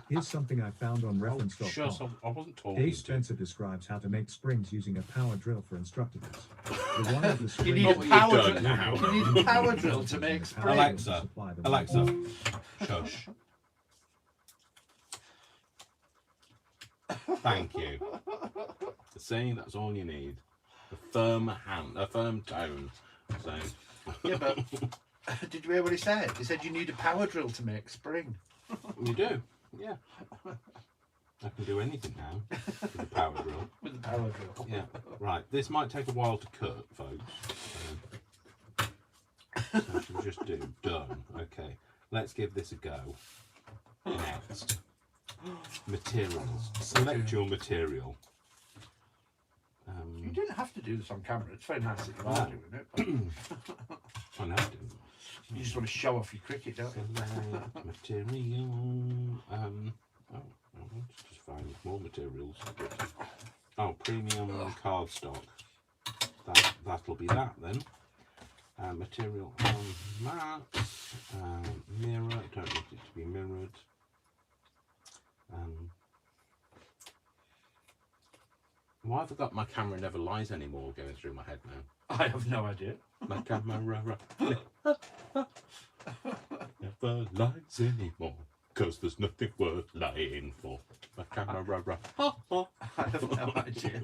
Here's something I found on reference.com. Sure, I wasn't talking. Dave Spencer describes how to make springs using a power drill for instructors. The one with the You spring need a what you've power done drill. now. You need a power drill to make springs. Alexa, shush. Thank you. See, that's all you need. A firm tone. So. Yeah, but did you hear what he said? He said you need a power drill to make spring. You do, yeah. I can do anything now with the power drill. With the power drill. Yeah, right. This might take a while to cut, folks. So we'll just do done. Okay, let's give this a go. Next, materials. Select your material. You didn't have to do this on camera. It's very nice that you are doing it. But I know. you just want to show off your cricket, don't you? Select material. Just find more materials. Oh, premium cardstock. That'll be that then. Material matte. Mirror. Don't want it to be mirrored. Why have I got my camera never lies anymore going through my head now? I have no idea. My camera never lies anymore, 'cause there's nothing worth lying for. My camera I have no idea.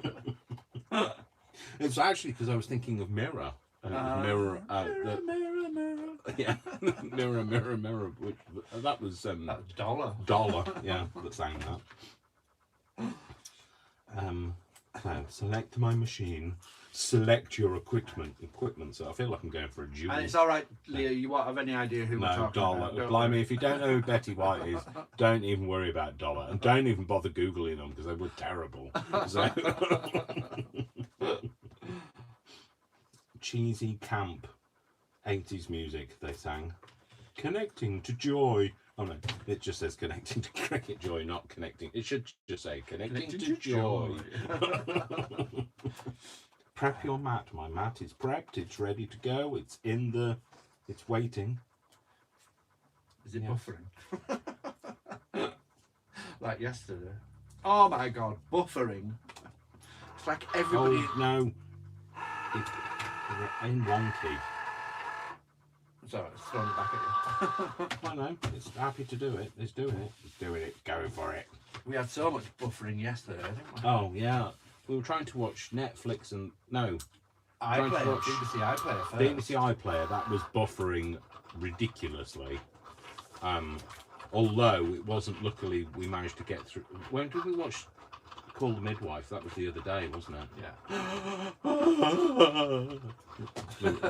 It's actually because I was thinking of mirror. Mirror. Yeah, mirror. Which that was Dollar. Yeah, that sang that. So select my machine. Select your equipment. So I feel like I'm going for a duel. And it's all right, Leah. You won't have any idea who we're talking Dollar. about. Blimey, if you don't know who Betty White is, don't even worry about Dollar, and don't even bother googling them because they were terrible. So, cheesy camp 80s music they sang. Connecting to joy. Oh no, it just says connecting to cricket joy, not connecting. It should just say connecting to joy. Prep your mat. My mat is prepped. It's ready to go. It's waiting. Is it buffering? like yesterday. Oh my god, buffering. It's like everybody. Oh no. It's in wonky. Sorry, it's throwing it back at you. I know. It's happy to do it. It's doing it. It's doing it. Going for it. We had so much buffering yesterday, didn't we? Oh yeah. We were trying to watch Netflix and no. Trying to iPlayer, watch BBC iPlayer first. BBC iPlayer, that was buffering ridiculously. Although it wasn't, luckily we managed to get through. When did we watch Call the Midwife? That was the other day, wasn't it? Yeah.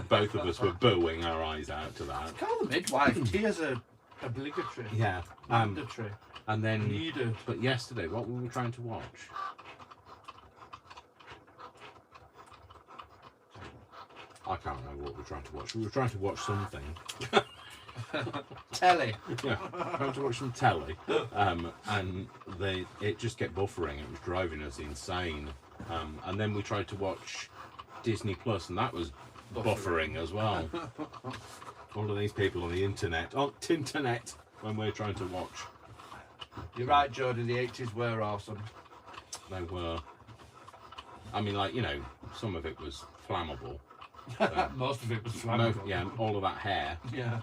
Both of us were booing our eyes out to that. Call the Midwife. Tears are obligatory. Yeah. Mandatory. And then, Needed. but yesterday, what we were trying to watch? I can't remember what we were trying to watch. We were trying to watch something. Telly. Yeah, trying to watch some telly, and it just kept buffering. It was driving us insane. And then we tried to watch Disney Plus, and that was buffering as well. All of these people on the internet, Tinternet, when we're trying to watch. You're right, Jodie. The 80s were awesome. They were. I mean, like, you know, some of it was flammable. Most of it was flammable. Yeah, all of that hair. Yeah.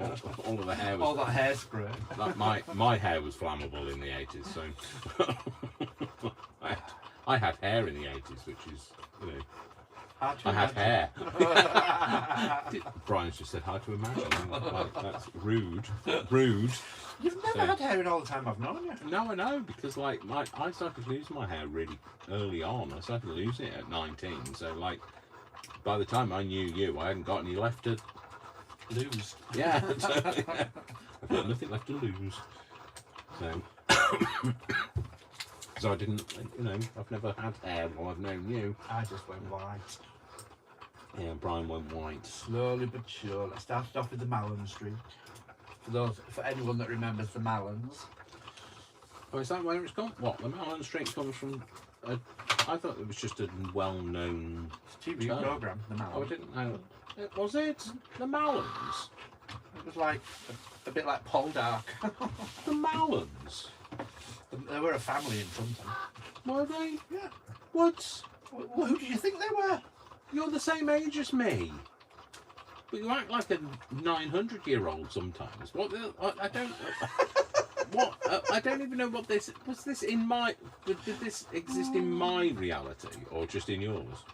All of the hair was. All that hairspray. Like my hair was flammable in the 80s, so I had hair in the 80s, which is, you know, I had hair. Brian's just said hard to imagine. Like, that's rude. You've never had hair in all the time I've known you. No, I know, because like I started losing my hair really early on. I started losing it at 19, so like by the time I knew you, I hadn't got any left to Lose. Yeah, so, yeah. I've got nothing left to lose. So, so I didn't, you know, I've never had hair while I've known you. I just went white. Yeah, Brian went white. Slowly but surely. I started off with the Malin streak. For anyone that remembers the Malins. Oh, is that where it's gone? What? The Malin Streak comes from? I thought it was just a well-known TV term. programme, the Malins. Oh, I didn't know. Was it the Malins? It was like a bit like Poldark. The Malins? They were a family in something. Were they? Yeah. What? Well, who do you think they were? You're the same age as me. But you act like a 900-year-old sometimes. What? I don't. What? I don't even know what this was. This in my? Did this exist in my reality or just in yours?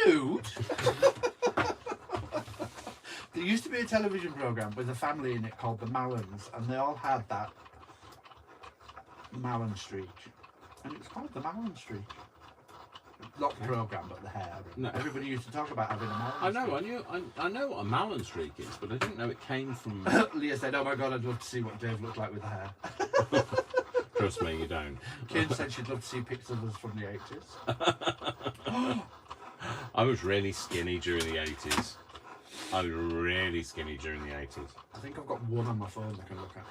Rude. There used to be a television programme with a family in it called the Malins, and they all had that Malin streak, and it was called the Malin streak. Not the programme, but the hair. No. Everybody used to talk about having a Malin I know. streak. I know what a Malin streak is, but I didn't know it came from. Leah said, "Oh my God, I'd love to see what Dave looked like with the hair." Trust me, you don't. Kim said she'd love to see pictures of us from the 80s. I was really skinny during the 80s. I was really skinny during the 80s. I think I've got one on my phone I can look at.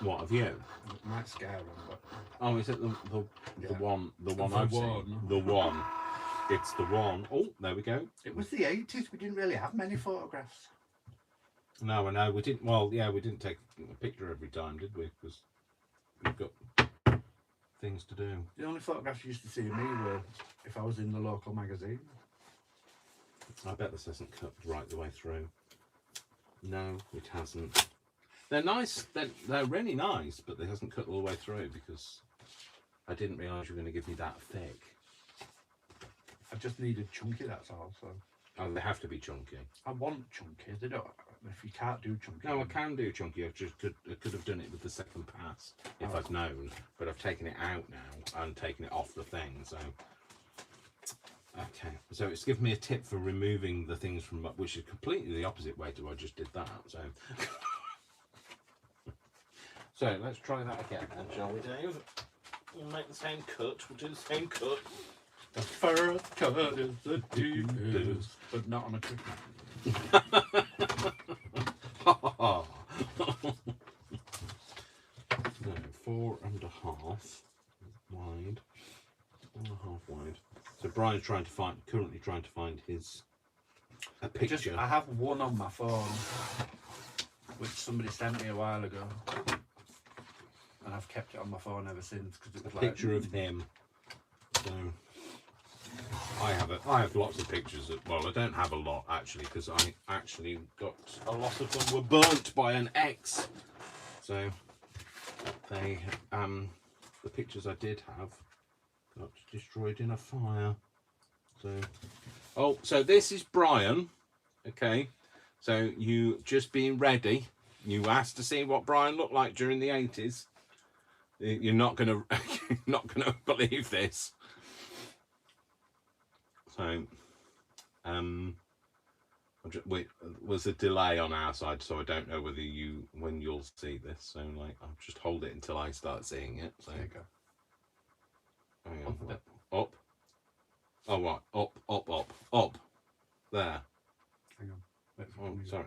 What have you? It might scare them, but Oh, is it the Yeah. one The I've one. seen? The one. It's the one. Oh, there we go. it was the 80s. We didn't really have many photographs. No, I know we didn't. Well, yeah, we didn't take a picture every time, did we? Because we've got things to do. The only photographs you used to see of me were if I was in the local magazine. I bet this hasn't cut right the way through. No, it hasn't. They're nice. They're really nice, but they hasn't cut all the way through because I didn't realise you were going to give me that thick. I just needed chunky, that's all. So Oh, they have to be chunky. I want chunky. They don't. If you can't do chunky, No, I can do chunky. I could have done it with the second pass if I'd known, but I've taken it out now and taken it off the thing. So, okay. So it's given me a tip for removing the things from, which is completely the opposite way to what I just did that. So, so let's try that again, then, shall we, Dave? We'll make the same cut. We'll do the same cut. the first cut is the deepest, but not on a quick No, 4.5 wide. 4.5 wide. So Brian's currently trying to find a picture. I have one on my phone, which somebody sent me a while ago. and I've kept it on my phone ever since because it was A picture of him. So I have lots of pictures. Well, I don't have a lot actually, because I actually got a lot of them were burnt by an ex. So they the pictures I did have got destroyed in a fire. So this is Brian. Okay, so you just being ready. You asked to see what Brian looked like during the 80s. You're not gonna believe this. So, was a delay on our side, so I don't know when you'll see this. So, like, I'll just hold it until I start seeing it. So, There you go. hang on, up. Oh, what? Up. There. Hang on. Wait for Oh, me. sorry.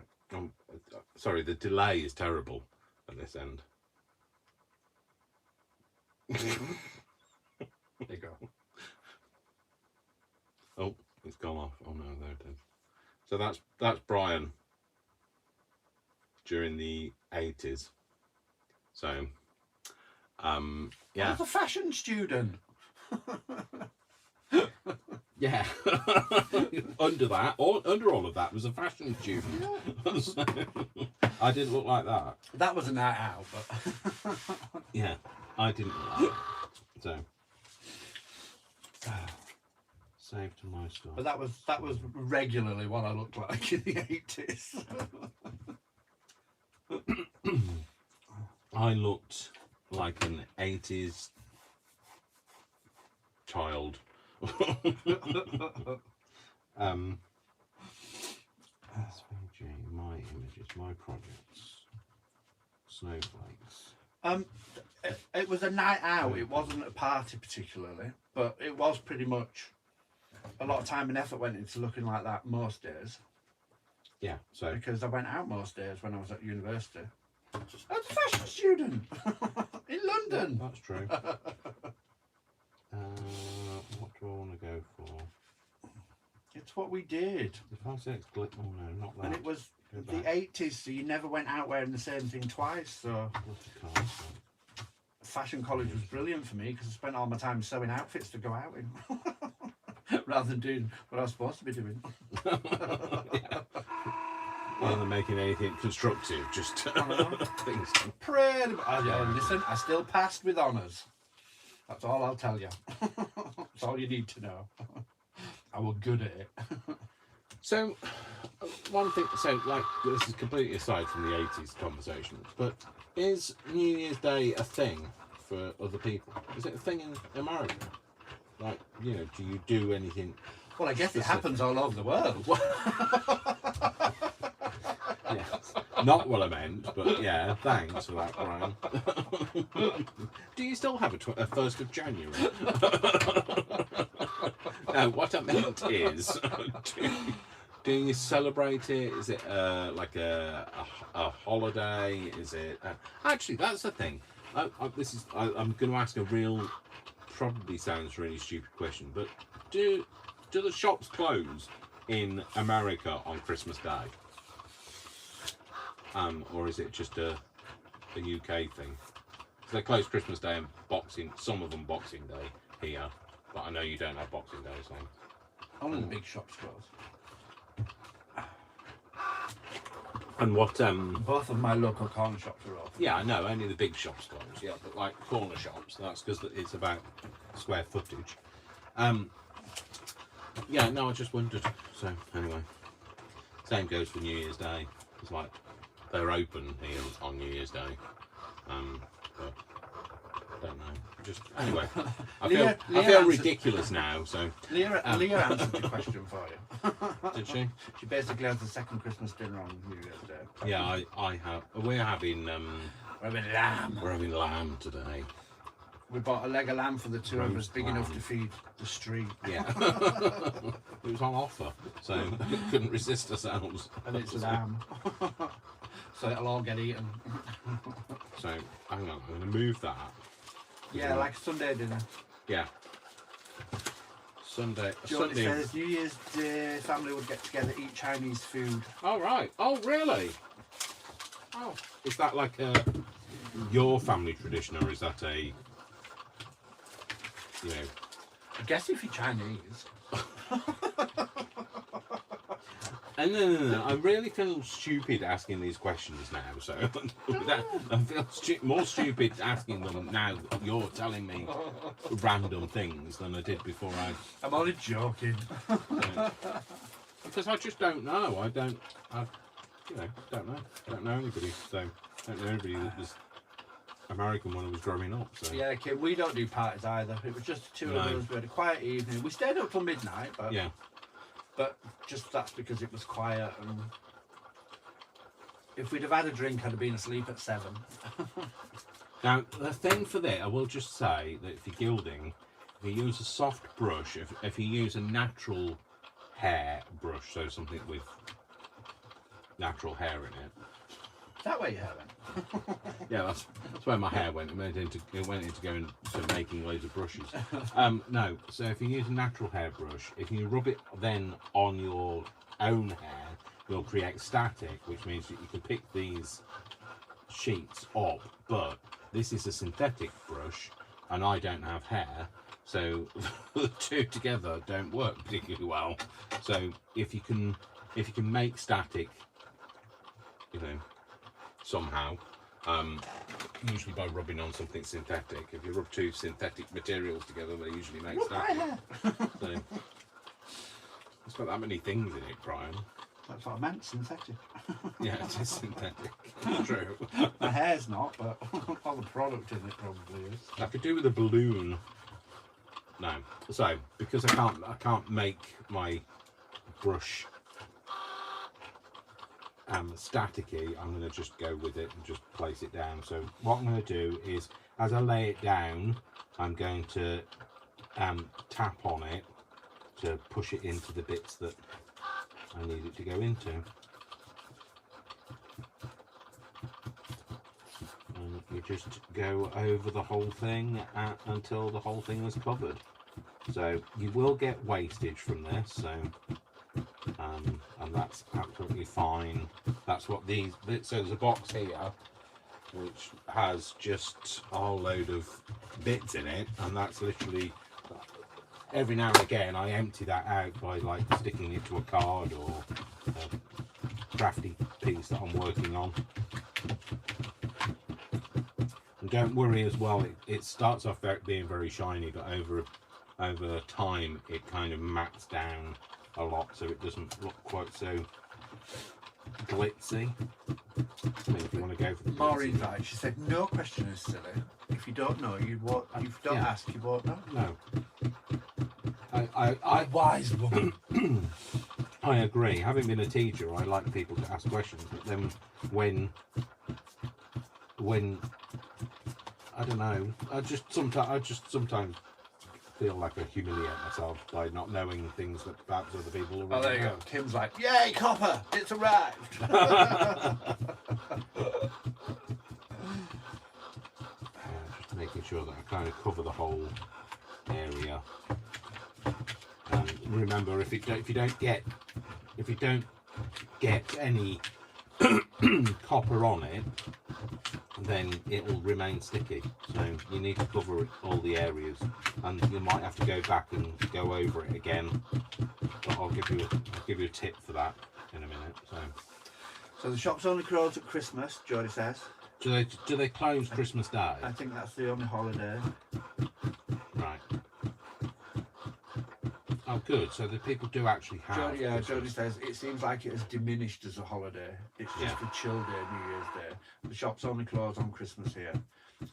Sorry, the delay is terrible at this end. There you go. Oh, it's gone off. Oh no, there it is. So that's Brian during the 80s. So, I yeah, was a fashion student. yeah. Under all of that was a fashion student. So, I didn't look like that. That was a night out, but Yeah, I didn't look like that. So, save to my stuff. but that was regularly what I looked like in the 80s. I looked like an 80s child. SVG, my images, my projects, snowflakes. It was a night out. It wasn't a party particularly, but it was pretty much a lot of time and effort went into looking like that most days Yeah, so because I went out most days when I was at university. I was a fashion student in London. that's true. What do I want to go for? It's what we did. If I say it's oh no, not that. And it was Go the back. 80s, so you never went out wearing the same thing twice. So What's the card? fashion college was brilliant for me because I spent all my time sewing outfits to go out in rather than doing what I was supposed to be doing. Yeah. Rather than making anything constructive, just things. Pretty listen, I still passed with honours. That's all I'll tell you. That's all you need to know. I was good at it. So, one thing, so like, this is completely aside from the 80s conversation, but is New Year's Day a thing for other people? Is it a thing in America? Like, you know, do you do anything? Well, I guess it specific? happens all over the world. Yeah, not what I meant, but yeah, thanks for that, Brian. Do you still have a 1st of January? No, what I meant is, do you celebrate it? Is it like a holiday? Is it actually? That's the thing. I'm going to ask a real, probably sounds really stupid question, but do the shops close in America on Christmas Day? Or is it just a UK thing? So they close Christmas Day and some of them Boxing Day here, but I know you don't have Boxing Day, so. Only the big shops close. And what? Both of my local corner shops are open. Yeah, I know. Only the big shops close. Yeah, but like corner shops, that's because it's about square footage. Yeah, no, I just wondered. So anyway, same goes for New Year's Day. It's like they're open here on New Year's Day. But don't know. Just anyway, I Leah feel answered- ridiculous now. So Leah answered the question for you. did she? She basically has the second Christmas dinner on New Year's Day. Yeah, I have. We're having We're having lamb. we're having lamb today. We bought a leg of lamb for the two of us, Roast big enough lamb. to feed the street. Yeah, it was on offer, so couldn't resist ourselves. And it's lamb. So it'll all get eaten. So hang on, I'm going to move that. Yeah, like Sunday dinner. Yeah. Sunday. Jordan says New Year's Day family would get together, eat Chinese food. Oh right. Oh really? Oh, is that like a your family tradition, or is that a, you know? I guess if you're Chinese. And no. I really feel stupid asking these questions now. So I feel more stupid asking them now that you're telling me random things than I did before. I'm only joking. Because I just don't know. I don't know. Don't know anybody. So don't know anybody that was American when I was growing up. So Yeah, Kim, we don't do parties either. It was just the two of No. us. We had a quiet evening. We stayed up till midnight, but yeah. but just that's because it was quiet. And if we'd have had a drink, I'd have been asleep at 7. Now the thing for that, I will just say that if you're gilding, if you use a soft brush, if you use a natural hair brush, so something with natural hair in it. That way you have it. Yeah, that's where my hair went. It went into going to making loads of brushes. No, so if you use a natural hairbrush, if you rub it then on your own hair, you'll create static, which means that you can pick these sheets up. But this is a synthetic brush, and I don't have hair, so the two together don't work particularly well. So if you can make static, you know, somehow, usually by rubbing on something synthetic. If you rub two synthetic materials together, they usually make static. So it's got that many things in it, Brian. That's what I meant, synthetic. Yeah, it is synthetic. True. My hair's not, but all the product in it probably is. I could do with a balloon. No. So because I can't make my brush staticky, I'm going to just go with it and just place it down. So what I'm going to do is, as I lay it down, I'm going to tap on it to push it into the bits that I need it to go into. And you just go over the whole thing until the whole thing is covered. So you will get wastage from this, so and that's absolutely fine. That's what these, so there's a box here which has just a whole load of bits in it, and that's literally, every now and again I empty that out by like sticking it to a card or a crafty piece that I'm working on. And don't worry as well, it starts off being very shiny, but over time it kind of mats down a lot, so it doesn't look quite so glitzy. I mean, if you want to go for the Maureen's right. She said, "No question is silly. If you don't know, you won't. If you don't ask, you won't know." No. I wise woman. I agree. Having been a teacher, I like people to ask questions, but then when I don't know, I just sometimes feel like I humiliate myself by not knowing things that perhaps other people already Oh, there you know. go. Tim's like, "Yay, copper! It's arrived." Just making sure that I kind of cover the whole area. And remember, if you don't get any copper on it, then it will remain sticky. So you need to cover all the areas, and you might have to go back and go over it again. But I'll give you a tip for that in a minute. So the shop's only closed at Christmas, Jodie says. Do they close Christmas Day? I think that's the only holiday. Right. Oh, good. So the people do actually have. Jodie says it seems like it has diminished as a holiday. It's just a chill day, New Year's Day. The shop's only closed on Christmas here.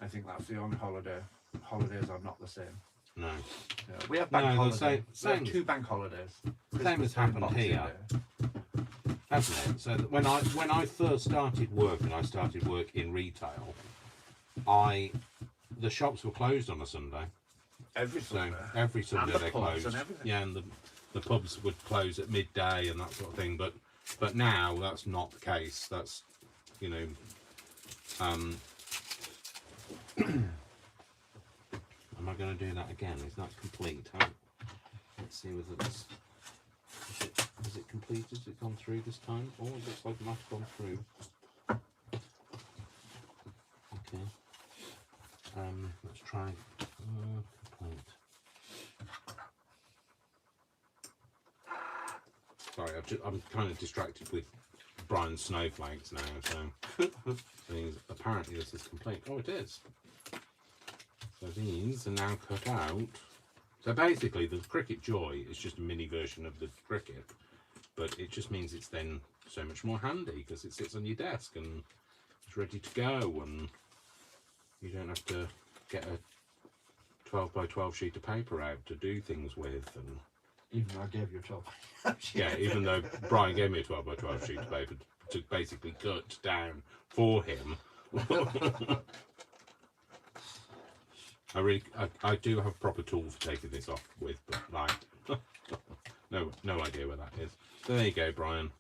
I think that's the only holiday. Holidays are not the same. No. Yeah, we have bank holidays. We have same. 2 bank holidays. Same as happened here, hasn't it? So that when I first started work, and I started work in retail, the shops were closed on a Sunday. Every Sunday. So every Sunday the they pubs closed. and everything. Yeah, and the pubs would close at midday and that sort of thing. But now that's not the case. That's, you know, am I going to do that again? Is that complete? Let's see whether it's. Is it completed? Has it gone through this time? Oh, it looks like it might have gone through. Okay. Let's try complaint. Sorry, I'm kind of distracted with Brian's snowflakes now. So apparently this is complaint. Oh, it is. So these are now cut out. So basically, the Cricut Joy is just a mini version of the Cricut, but it just means it's then so much more handy because it sits on your desk and it's ready to go, and you don't have to get a 12 by 12 sheet of paper out to do things with. And even though I gave you a 12. yeah, even though Brian gave me a 12 by 12 sheet of paper to basically cut down for him. I do have proper tools for taking this off with, but like, no idea where that is. So there you go, Brian.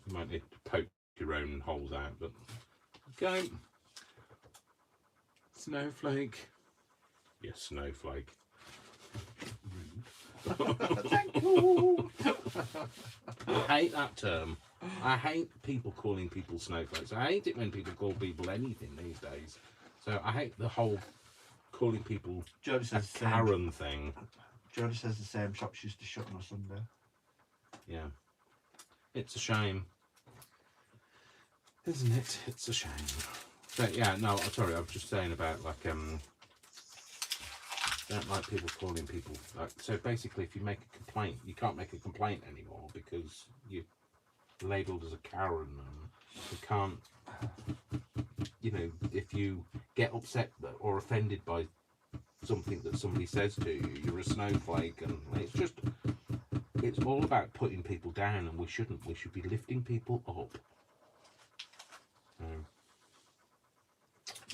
You might need to poke your own holes out, but okay. Snowflake. Yes, snowflake. Thank you. I hate that term. I hate people calling people snowflakes. I hate it when people call people anything these days. So I hate the whole calling people Jody a says Karen thing. Jody says the same shops used to shut on a Sunday. Yeah. It's a shame. Isn't it? It's a shame. But yeah, no, sorry, I was just saying about like don't like people calling people like, so basically if you make a complaint, you can't make a complaint anymore because you're labelled as a Karen, and you can't, you know, if you get upset or offended by something that somebody says to you, you're a snowflake, and it's all about putting people down, and we should be lifting people up.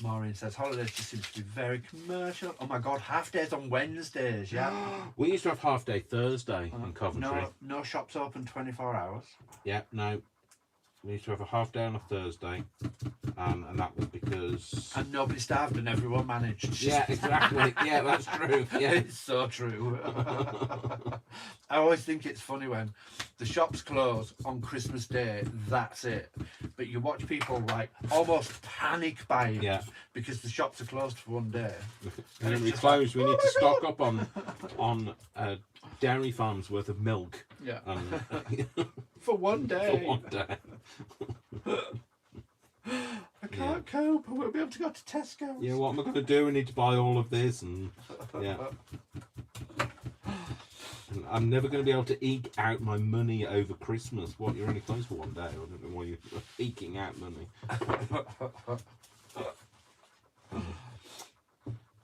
Maureen says holidays just seem to be very commercial. Oh my god, half days on Wednesdays, yeah. We used to have half day Thursday in Coventry. No shops open 24 hours. Yeah, no. We used to have a half day on a Thursday, and that was because... And nobody starved and everyone managed. Yeah, exactly. Yeah, that's true. Yeah, it's so true. I always think it's funny when the shops close on Christmas Day, that's it. But you watch people like almost panic buying because the shops are closed for one day. And then we close, we need to stock up on dairy farms worth of milk. Yeah. For one day. For one day. I can't cope. I won't be able to go to Tesco. Yeah, what am I going to do? I need to buy all of this, and yeah. And I'm never going to be able to eke out my money over Christmas. What? You're only closed for one day. I don't know why you're eking out money.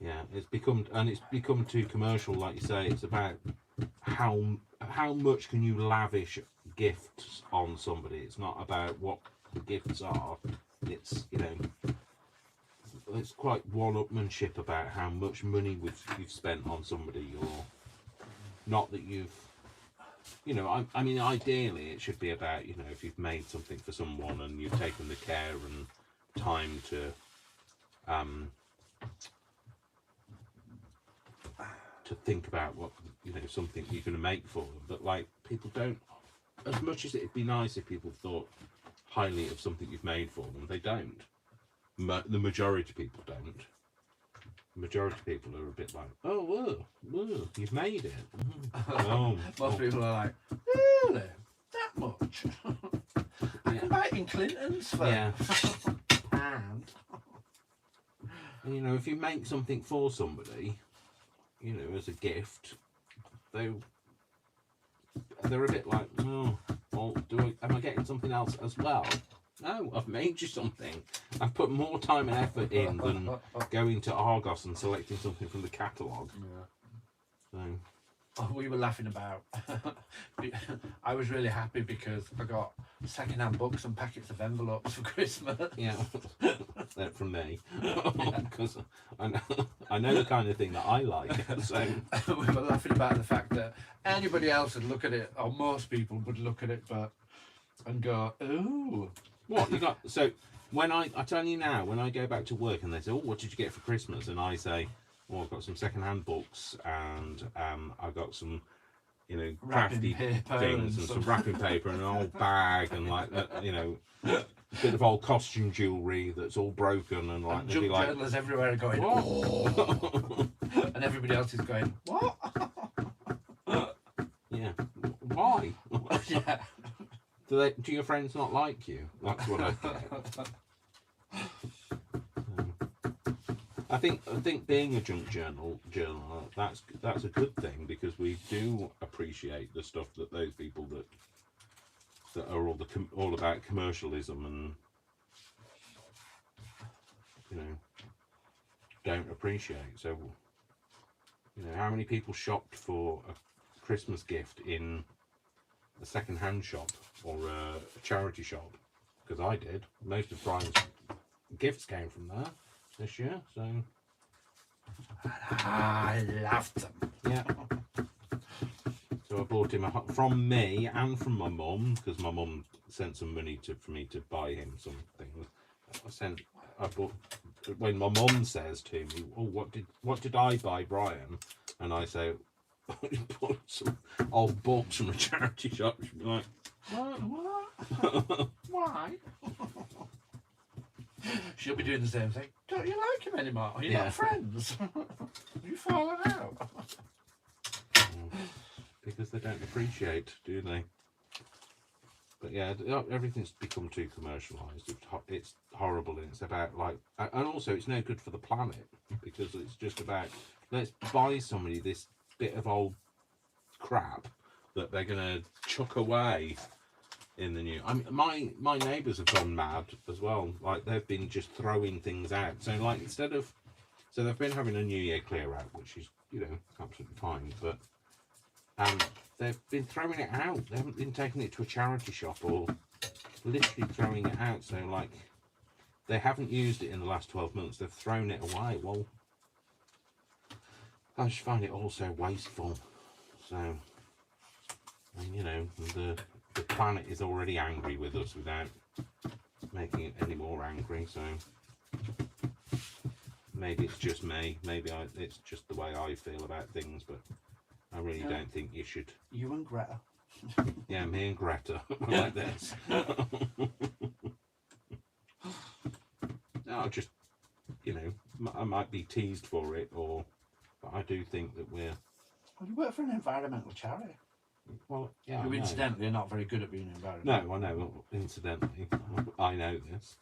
Yeah, it's become too commercial, like you say. It's about how much can you lavish gifts on somebody. It's not about what the gifts are. It's, you know, it's quite one-upmanship about how much money you've spent on somebody, or not that you've, you know, I mean, ideally it should be about, you know, if you've made something for someone and you've taken the care and time to think about what, you know, something you're going to make for them. But like, people don't, as much as it'd be nice if people thought highly of something you've made for them, they don't. The majority of people don't. The majority of people are a bit like, oh, whoa, you've made it. Oh, most people are like, really? That much? I can buy it in Clinton's for and you know, if you make something for somebody, you know, as a gift, they're a bit like, oh, well, am I getting something else as well? No, I've made you something. I've put more time and effort in than going to Argos and selecting something from the catalogue. Yeah. So. We were laughing about. I was really happy because I got second-hand books and packets of envelopes for Christmas. Yeah, from me, because I know the kind of thing that I like. So we were laughing about the fact that anybody else would look at it, or most people would look at it, and go, "Ooh, what you got?" So when I tell you now, when I go back to work and they say, "Oh, what did you get for Christmas?" and I say, "Oh, I've got some second-hand books and I got some, you know, crafty things and some wrapping paper and an old bag and like that, you know." bit of old costume jewellery that's all broken and like And they'd be junk like, journalists everywhere are going, what? oh, and everybody else is going, what? Yeah, why? Yeah. Do your friends not like you? That's what I get. I think being a junk journal that's a good thing, because we do appreciate the stuff that those people that are all about commercialism and don't appreciate. So how many people shopped for a Christmas gift in a second-hand shop or a charity shop? Because I did. Most of Brian's gifts came from there this year, so I loved them. yeah. So I bought him from me and from my mum, because my mum sent some money for me to buy him something. I bought, when my mum says to me, "Oh, what did I buy Brian?" and I say, "I bought some old books from a charity shop," she'd be like, What? Why? She'll be doing the same thing. Don't you like him anymore? Are you Yeah. not friends? You fallen out? because they don't appreciate, do they? But yeah, everything's become too commercialised. It's horrible, and it's about and also it's no good for the planet, because it's just about, let's buy somebody this bit of old crap that they're gonna chuck away in the new. I mean, my neighbours have gone mad as well. Like, they've been just throwing things out. So like, so they've been having a New Year clear out, which is absolutely fine. But they've been throwing it out. They haven't been taking it to a charity shop or literally throwing it out. So like, they haven't used it in the last 12 months. They've thrown it away. Well, I just find it all so wasteful. So, and the planet is already angry with us without making it any more angry. So maybe it's just me. Maybe it's just the way I feel about things. But I really don't think you should. You and Greta. Yeah, me and Greta. Like this. No, just I might be teased for it, but I do think that we're. Well, you work for an environmental charity. Well, yeah. Who incidentally are not very good at being No, environmental. I know. Incidentally, I know this.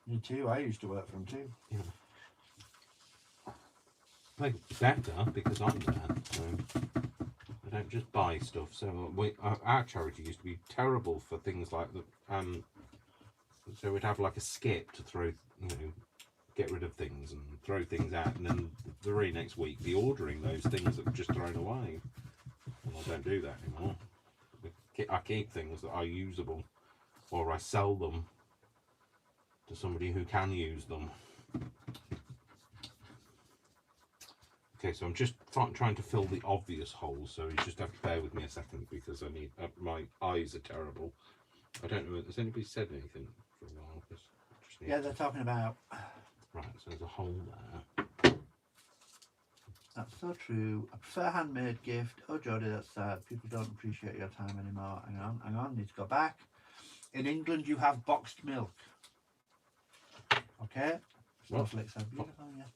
Me too. I used to work for them too. Yeah. Like, better because I'm there. So I don't just buy stuff. So our charity used to be terrible for things like that. So we'd have like a skip to throw, get rid of things and throw things out, and then the very next week be ordering those things that were just thrown away. And I don't do that anymore. I keep things that are usable, or I sell them to somebody who can use them. Okay, so I'm just trying to fill the obvious holes, so you just have to bear with me a second, because I need my eyes are terrible. I don't know. Has anybody said anything for a while? Yeah, they're talking about. Right, so there's a hole there. That's so true. I prefer handmade gift. Oh, Jodie, that's sad. People don't appreciate your time anymore. Hang on. Need to go back. In England, you have boxed milk. Okay. Snowflakes are beautiful. Yes,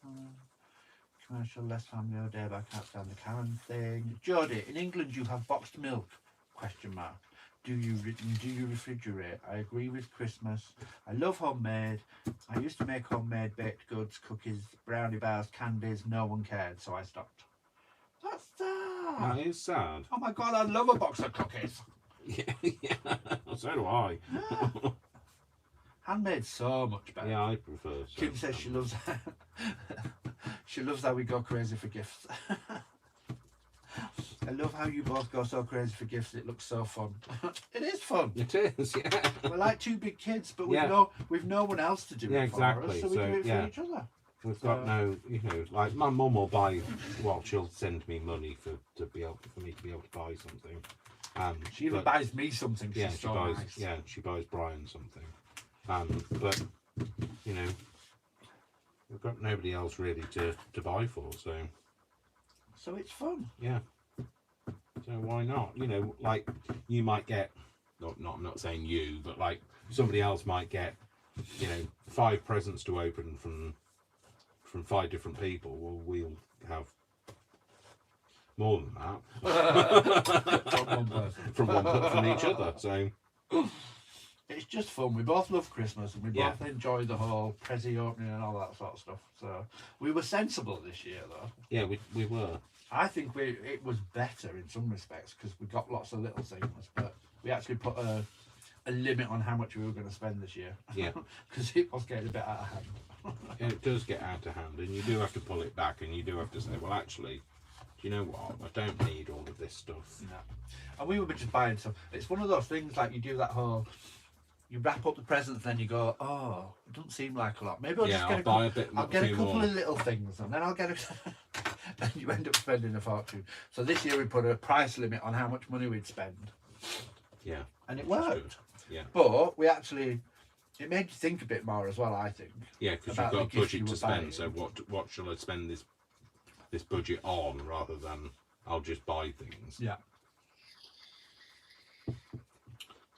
commercial, less family all day, but I can't stand the Karen thing. Jodie, in England, you have boxed milk? Question mark. Do you refrigerate? I agree with Christmas. I love homemade. I used to make homemade baked goods, cookies, brownie bars, candies. No one cared, so I stopped. That's sad. That is sad. Oh my god, I love a box of cookies. Yeah. So do I. Yeah. Handmade's so much better. Yeah, I prefer. Kim says she loves she loves how we go crazy for gifts. I love how you both go so crazy for gifts. It looks so fun. It is fun. It is, yeah. We're like two big kids, but Yeah. we've no one else to do Yeah, it for exactly. us, so we So, do it yeah. for each other. We've got no, like my mum will buy. Well, she'll send me money for me to be able to buy something. She even but- buys me something. Yeah, She's she so buys. nice. Yeah, she buys Brian something. But we've got nobody else really to buy for. So it's fun. Yeah. So why not? Like you might get I'm not saying you, but like somebody else might get, 5 presents to open from 5 different people. Well, we'll have more than that from each other. So it's just fun. We both love Christmas, and we both enjoy the whole Prezi opening and all that sort of stuff. So we were sensible this year, though. Yeah, we were. I think it was better in some respects because we got lots of little things, but we actually put a limit on how much we were going to spend this year. Yeah, because it was getting a bit out of hand. yeah, it does get out of hand, and you do have to pull it back, and you do have to say, well, actually, do you know what? I don't need all of this stuff. No. And we were just buying some. It's one of those things like you do that whole. You wrap up the presents, then you go, oh, it doesn't seem like a lot. Maybe I'll just get I'll get a couple of little things, and then I'll get and you end up spending a fortune. So this year we put a price limit on how much money we'd spend. Yeah. And it worked. Yeah. But we actually, it made you think a bit more as well, I think. Yeah, because you've got a budget to spend. So what shall I spend this budget on rather than I'll just buy things. Yeah. So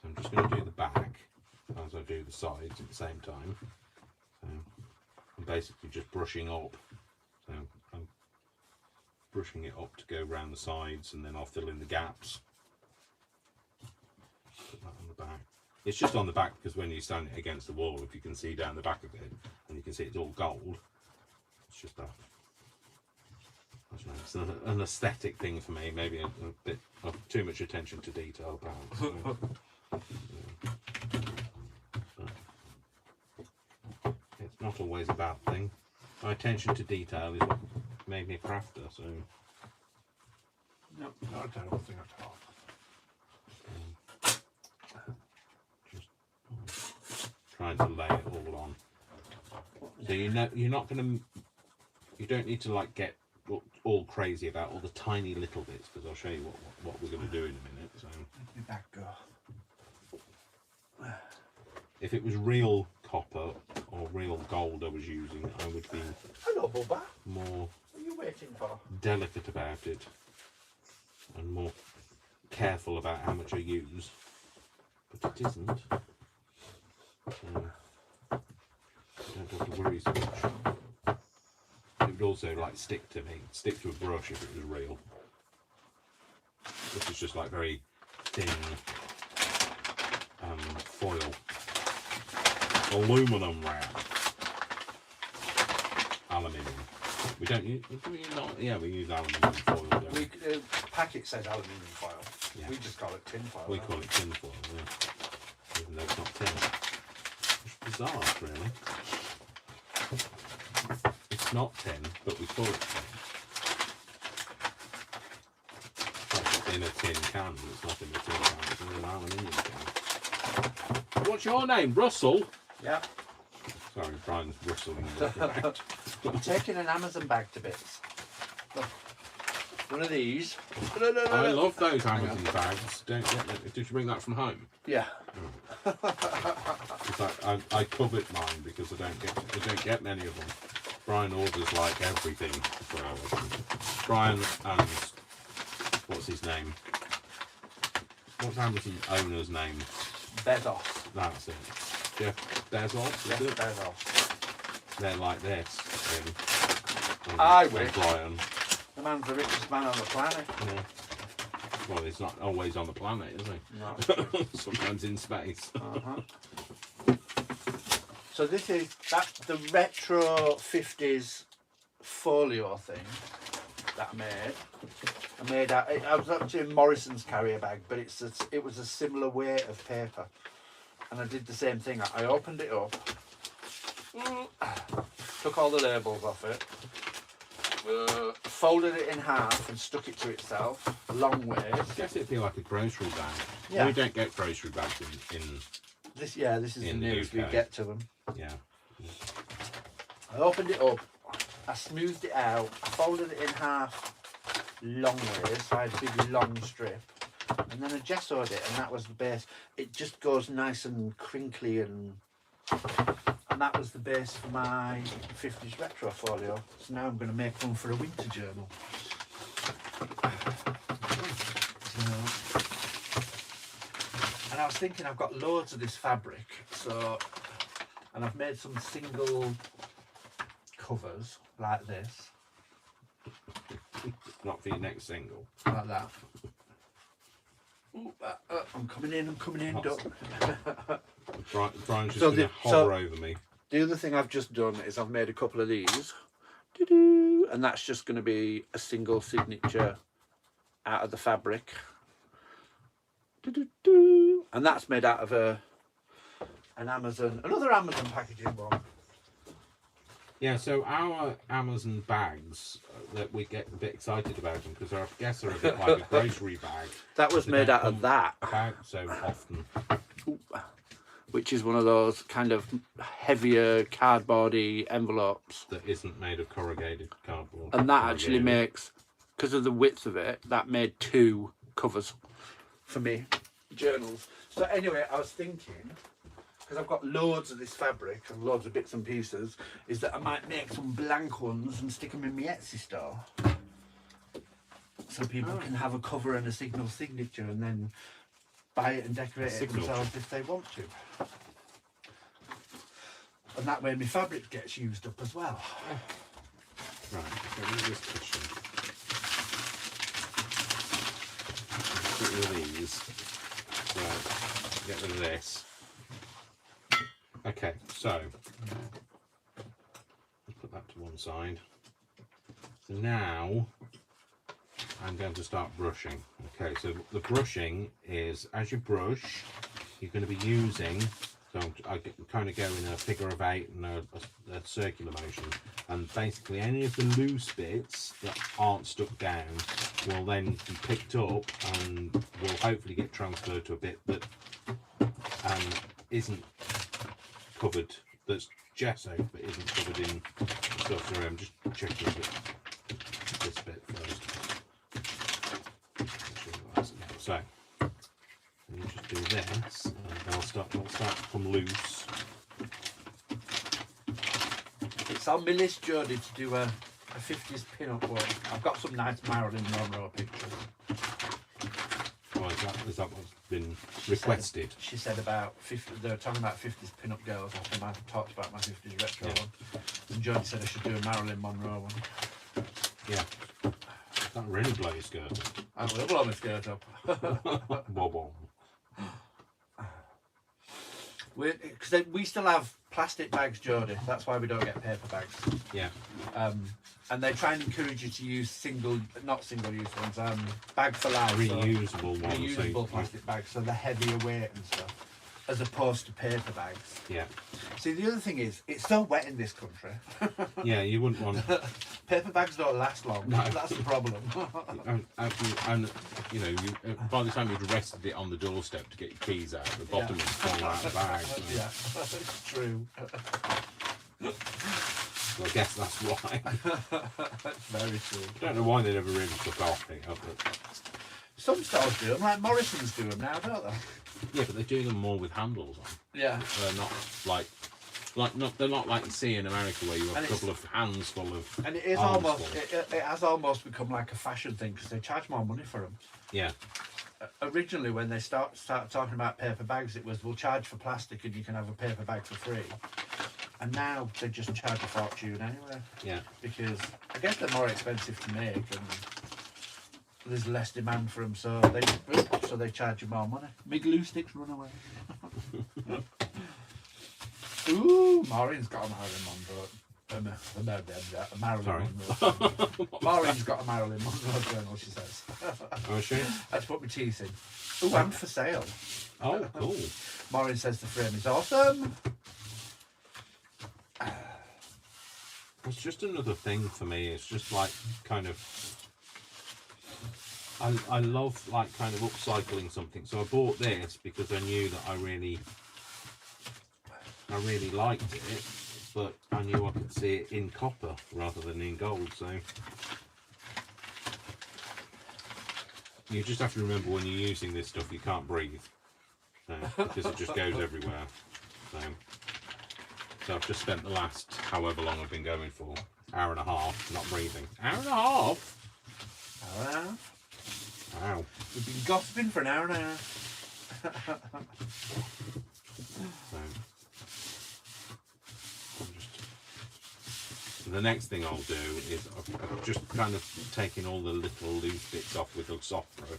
I'm just going to do the back as I do the sides at the same time. So I'm basically just brushing up. So I'm brushing it up to go around the sides, and then I'll fill in the gaps. Put that on the back. It's just on the back because when you stand it against the wall, if you can see down the back of it, and you can see it's all gold, it's just that. I don't know, it's an aesthetic thing for me, maybe a bit of too much attention to detail, perhaps. It's not always a bad thing. My attention to detail is what made me a crafter, so. No, not a terrible thing at all. Just trying to lay it all on. So you're not going to. You don't need to like get all crazy about all the tiny little bits, because I'll show you what we're going to do in a minute. So let me back go. If it was real copper or real gold I was using, I would be Hello, Bubba. more What are you waiting for? delicate about it and more careful about how much I use. But it isn't. So I don't have to worry so much. It would also like stick to a brush if it was real. This is just like very thin foil, aluminum wrap, aluminium. We don't use. Do we not? Yeah, we use aluminium foil. Don't we? The packet says aluminium foil. Yeah. We just call it tin foil. We call it tin foil, yeah. Even though it's not tin. It's bizarre, really. It's not tin, but we call it tin. It's in a tin can, it's not in a tin can, it's in an aluminium can. What's your name? Russell? Yeah. Sorry, Brian's rustling. I'm taking an Amazon bag to bits. Look. One of these. I love those Amazon bags. Don't get them. Did you bring that from home? Yeah. In fact, I covet mine because I don't get many of them. Brian orders like everything. Brian and what's his name? What's Amazon's owner's name? Bezos. That's it. Jeff Bezos. Jeff Is it? Bezos. They're like this. Really. I And wish. Brian. The man's the richest man on the planet. Yeah. Well, he's not always on the planet, is he? No. Sometimes in space. So this is the retro 50s folio thing that I made out. I was actually in Morrison's carrier bag, but it was a similar weight of paper, and I did the same thing. I opened it up, took all the labels off it, folded it in half and stuck it to itself long ways. I guess it'd be like a grocery bag. Yeah. We don't get grocery bags in This is the in the nearest we UK. get to them. yeah. I opened it up, I smoothed it out, I folded it in half long ways, so I had a big long strip, and then I gessoed it, and that was the base. It just goes nice and crinkly, and that was the base for my 50s retro folio. So now I'm going to make one for a winter journal. And And I was thinking, I've got loads of this fabric, so, and I've made some single covers like this, Not for your next single. like that. Ooh, I'm coming in, duck. Brian's just So going to hover over me. The other thing I've just done is I've made a couple of these. Doo-doo, and that's just going to be a single signature out of the fabric. Doo-doo-doo. And that's made out of another Amazon packaging one. Yeah, so our Amazon bags that we get a bit excited about them because I guess they're a bit like a grocery bag. That was made out of that. Bag so often. Which is one of those kind of heavier cardboardy envelopes. That isn't made of corrugated cardboard. And that actually makes, because of the width of it, that made 2 covers for me, journals. So anyway, I was thinking, because I've got loads of this fabric and loads of bits and pieces, is that I might make some blank ones and stick them in my Etsy store. So people can have a cover and a signal signature and then buy it and decorate it themselves if they want to. And that way my fabric gets used up as well. Right, get rid of this cushion. Get rid of these. Right, get rid of this. Okay, so let's put that to one side. So now I'm going to start brushing. Okay, so the brushing is, as you brush, you're going to be using, so I kind of go in a figure of 8 and a circular motion, and basically any of the loose bits that aren't stuck down will then be picked up and will hopefully get transferred to a bit that isn't covered, that's gesso but isn't covered in stuff. So I'm just checking this bit first. So you just do this, and they'll start to come loose. It's on my list, Jodie, to do a 50s pin-up one. I've got some nice Marilyn Monroe pictures. Oh, is that what's been requested? She said about 50. They were talking about 50s pin-up girls after I talked about my 50s retro one. And Jodie said I should do a Marilyn Monroe one. Yeah. That really blow your skirt up. I will blow my skirt up. Wobble. Because we still have plastic bags, Jodie. That's why we don't get paper bags. Yeah. And they try and encourage you to use not single-use ones, bag for life. Reusable ones. Reusable plastic bags, so they're heavier weight and stuff, as opposed to paper bags. Yeah. See, the other thing is, it's so wet in this country. Yeah, you wouldn't want. Paper bags don't last long. No. That's the problem. and you know, by the time you'd rested it on the doorstep to get your keys out, the bottom would fall out of the bag. So. Yeah, it's true. So I guess that's why. That's very true. I don't know why they never really took off it. But... Some stores do them, like Morrison's do them now, don't they? Yeah, but they're doing them more with handles on. Yeah. They're not they're not like you see in America where you have a couple of hands full of. And it is almost it has almost become like a fashion thing because they charge more money for them. Yeah. Originally, when they start talking about paper bags, it was we'll charge for plastic and you can have a paper bag for free. And now they just charge a fortune anyway. Yeah. Because I guess they're more expensive to make and there's less demand for them, so they charge you more money. Big glue sticks run away. Ooh, Maureen's got a Marilyn Monroe. Marilyn Monroe. Maureen's got a Marilyn Monroe journal, she says. Oh, she? I had to put my teeth in. Ooh, and for sale. Oh, cool. Maureen says the frame is awesome. It's just another thing for me. It's just like kind of. I love like kind of upcycling something. So I bought this because I knew that I really liked it, but I knew I could see it in copper rather than in gold. So you just have to remember when you're using this stuff, you can't breathe because it just goes everywhere. So I've just spent the last however long I've been going for, hour and a half, not breathing. Hour and a half? Hour and a half? Wow. We've been gossiping for an hour and a half. The next thing I'll do is I've just kind of taken all the little loose bits off with a soft brush.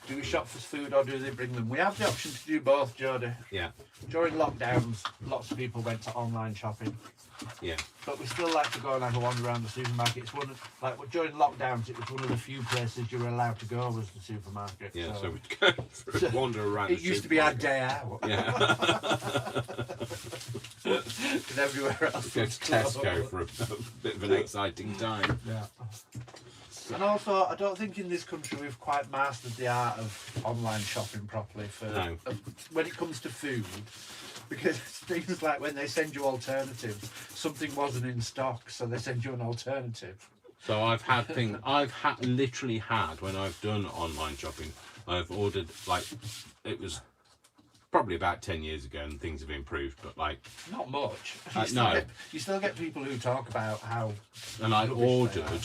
Do we shop for food or do they bring them? We have the option to do both, Jody. Yeah. During lockdowns, lots of people went to online shopping. Yeah. But we still like to go and have a wander around the supermarket. It's one of, like during lockdowns, it was one of the few places you were allowed to go was the supermarket. Yeah, so we'd go for a wander around. It used to be our day out. Yeah. Because everywhere else. Go to Tesco for a bit of an exciting time. Yeah. And also, I don't think in this country we've quite mastered the art of online shopping properly for when it comes to food. Because things like when they send you alternatives, something wasn't in stock, so they send you an alternative. So I've literally had, when I've done online shopping, I've ordered, like, it was probably about 10 years ago and things have improved, but like... Not much. You still get people who talk about how... And I ordered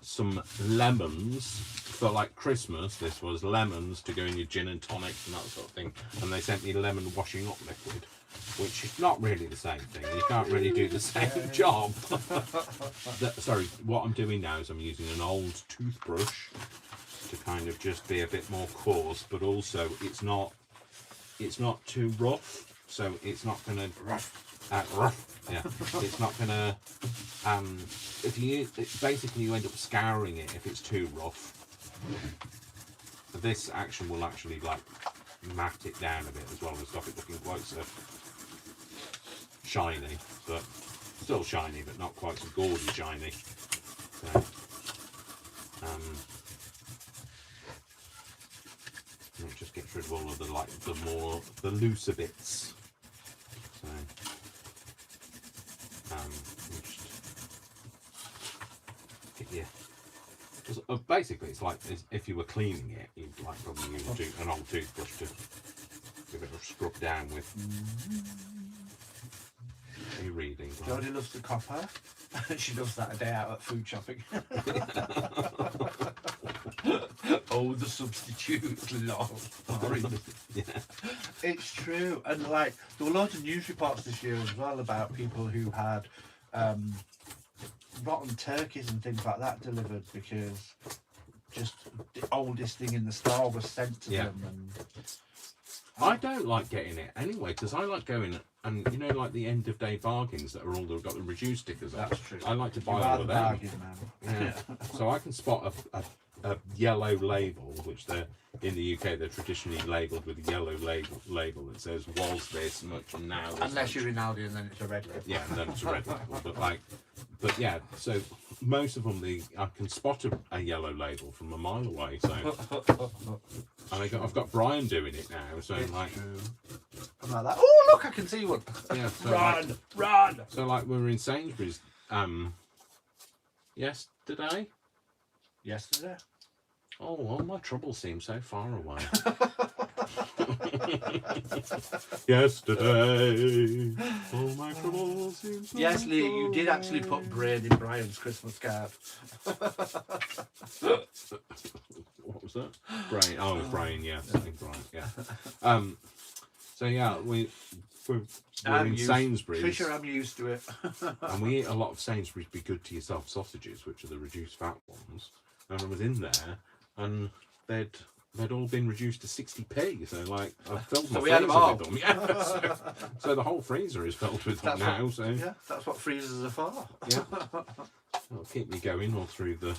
some lemons for like Christmas. This was lemons to go in your gin and tonics and that sort of thing, and they sent me lemon washing up liquid, which is not really the same thing. You can't really do the same job. Sorry, what I'm doing now is I'm using an old toothbrush to kind of just be a bit more coarse, but also it's not too rough, so it's not gonna it's not gonna basically you end up scouring it if it's too rough. This action will actually like mat it down a bit as well and stop it looking quite so shiny, but still shiny, but not quite so gaudy shiny. So, it just gets rid of all of the looser bits. So, basically it's like if you were cleaning it, you'd like probably use an old toothbrush to give it a scrub down with. Are you reading? Jodie loves the copper. She does that a day out at food shopping. Oh, the substitute, lol. Yeah. It's true, and like there were loads of news reports this year as well about people who had rotten turkeys and things like that delivered because just the oldest thing in the store was sent to them. And I don't like getting it anyway because I like going and you know like the end of day bargains that are all got the reduced stickers on. That's true. I like to buy all of them. Bargain, man. Yeah. So I can spot a yellow label, which they're in the UK they're traditionally labelled with a yellow label that says was this much and now this unless much. you're in Aldi and then it's a red label. Yeah, and then it's a red label. But yeah, so most of them I can spot a yellow label from a mile away. So and I've got Brian doing it now. So it's like, true. I'm like that. Oh look, I can see one. Yeah. So Run. So like we were in Sainsbury's yesterday. Oh, all my troubles seem so far away. Yesterday, all my troubles seem so Yes, Lee, far you did actually put brain in Brian's Christmas card. What was that? Brain. Oh, it was brain. Yeah, something brain. Yeah. So yeah, we're in Sainsbury's. Fisher, I'm used to it. And we eat a lot of Sainsbury's Be Good to Yourself sausages, which are the reduced fat ones. And I was in there, and they'd all been reduced to 60p. So like, I filled my freezer with them. Yeah. So the whole freezer is filled with them now. So yeah, that's what freezers are for. Yeah. It'll keep me going all through the.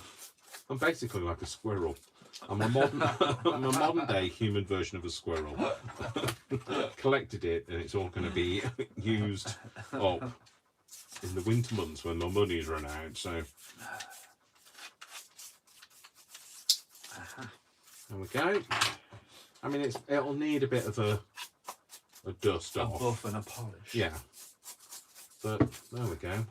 I'm basically like a squirrel. I'm a modern day human version of a squirrel. Collected it, and it's all going to be used up in the winter months when my money's run out. So there we go. I mean, it'll need a bit of a dust off, a buff and a polish. Yeah, but there we go.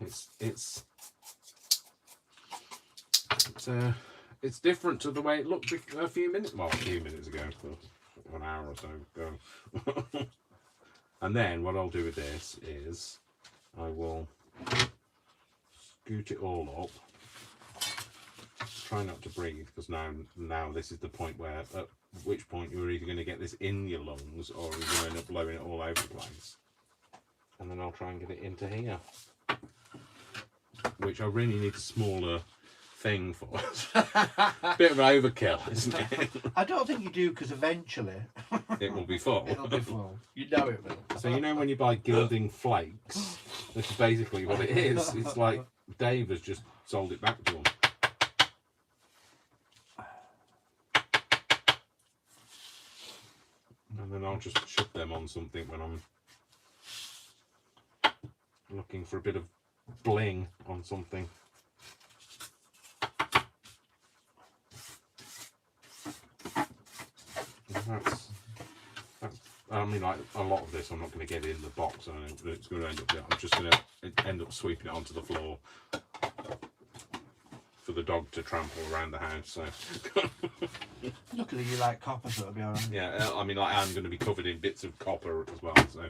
It's different to the way it looked a few minutes ago, an hour or so ago. And then what I'll do with this is I will scoot it all up. Try not to breathe because now this is the point where which point you're either going to get this in your lungs or you're going to end up blowing it all over the place. And then I'll try and get it into here, which I really need a smaller thing for. Bit of an overkill, isn't it? I don't think you do, because eventually It will be full. it'll be full. You know it will. So you know when you buy Gilding flakes, this is basically what it is. It's like Dave has just sold it back to him. And then I'll just shove them on something when I'm looking for a bit of bling on something. That's, I mean, like a lot of this I'm not going to get in the box. It's going to end up, I'm just going to end up sweeping it onto the floor for the dog to trample around the house. So Luckily you like copper, so it'll be alright. yeah, I mean, like I'm going to be covered in bits of copper as well. So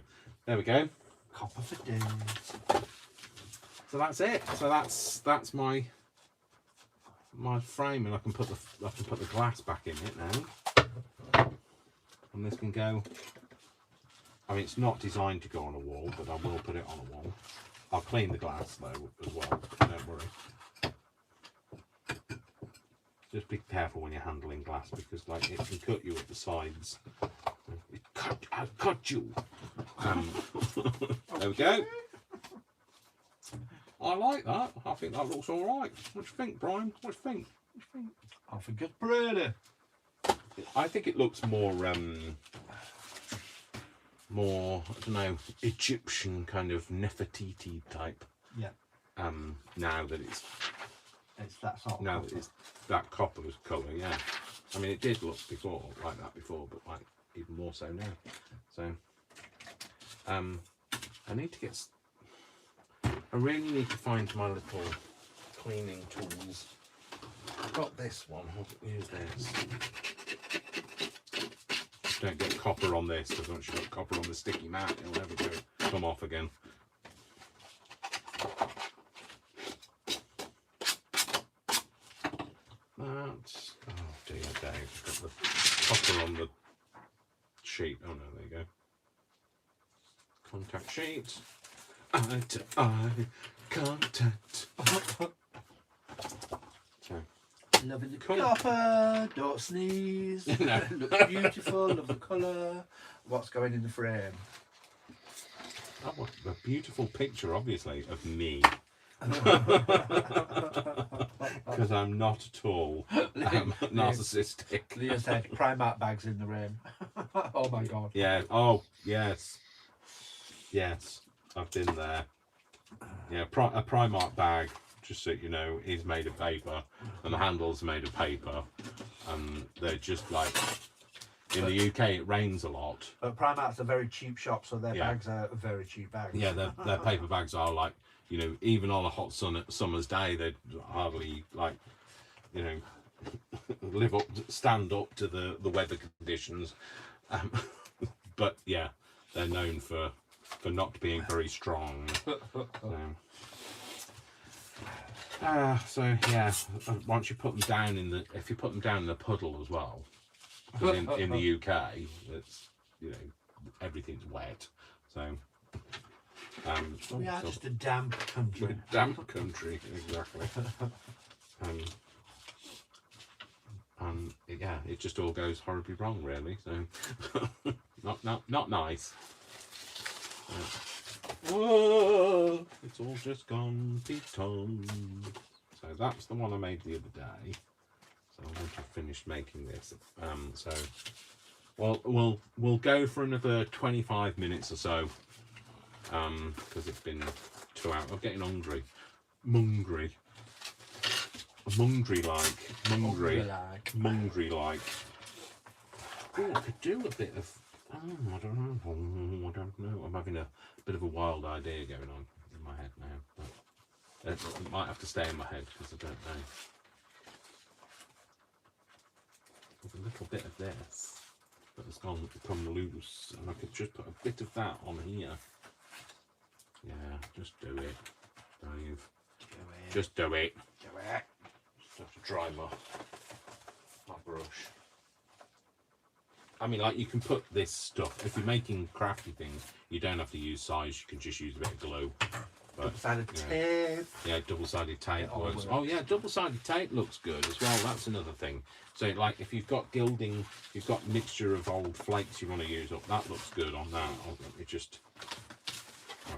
there we go. Copper for days. So that's it. So that's my frame, and I can put the glass back in it now. And this can go. I mean, it's not designed to go on a wall, but I will put it on a wall. I'll clean the glass though as well. Don't worry. Just be careful when you're handling glass, because like it can cut you at the sides. I cut you. There we go. I like that. I think that looks all right. What do you think, Brian? What do you think? I think it's pretty. I think it looks more, I don't know, Egyptian kind of Nefertiti type. Yeah. Now that it's that sort of now copper. that it's that copper's colour, yeah. I mean, it did look before like that before, but like even more so now. So, I need to get. I really need to find my little cleaning tools. I've got this one. I'll use this. Don't get copper on this, because once you've got copper on the sticky mat, it'll never come off again. That's, oh dear, Dave, got the copper on the sheet. Oh no, there you go. Contact sheet. Eye to eye contact. So. Loving the Cool. copper, don't sneeze. No. Looks beautiful, love the colour. What's going in the frame? Oh, what a beautiful picture, obviously, of me. Because I'm not at all narcissistic. Leah said Primark bags in the rain. Oh my god. Yeah. Oh, yes. Yes, I've been there. Yeah, a Primark bag, just so you know, is made of paper, and the handle's made of paper. They're just like, in the UK it rains a lot. But Primark's a very cheap shop, so their Yeah. bags are very cheap bags. Yeah, their paper bags are like, you know, even on a hot summer's day, they'd hardly like, you know, stand up to the weather conditions. But yeah, they're known for not being very strong. So yeah, once you put them down if you put them down in a puddle as well, 'cause in the UK, it's, you know, everything's wet. So We are just a damp we're country. a damp country, exactly. And yeah, it just all goes horribly wrong, really. So not nice. Whoa, it's all just gone beton. So that's the one I made the other day. So I want to finish making this. So we'll go for another 25 minutes or so. Because it's been 2 hours. I'm getting hungry. Mungry like. Oh, I could do a bit of. I don't know. I'm having a bit of a wild idea going on in my head now, but it might have to stay in my head because I don't know. There's a little bit of this that has come loose, and I could just put a bit of that on here. Yeah, just do it, Dave. Just do it. Just have to dry my brush. I mean, like, you can put this stuff, if you're making crafty things, you don't have to use size, you can just use a bit of glue. But, Double-sided you know, tape. yeah, double-sided tape It all works. works. Oh yeah, double-sided tape looks good as well. That's another thing. So like, if you've got gilding, you've got mixture of old flakes you want to use up, that looks good on that. It just,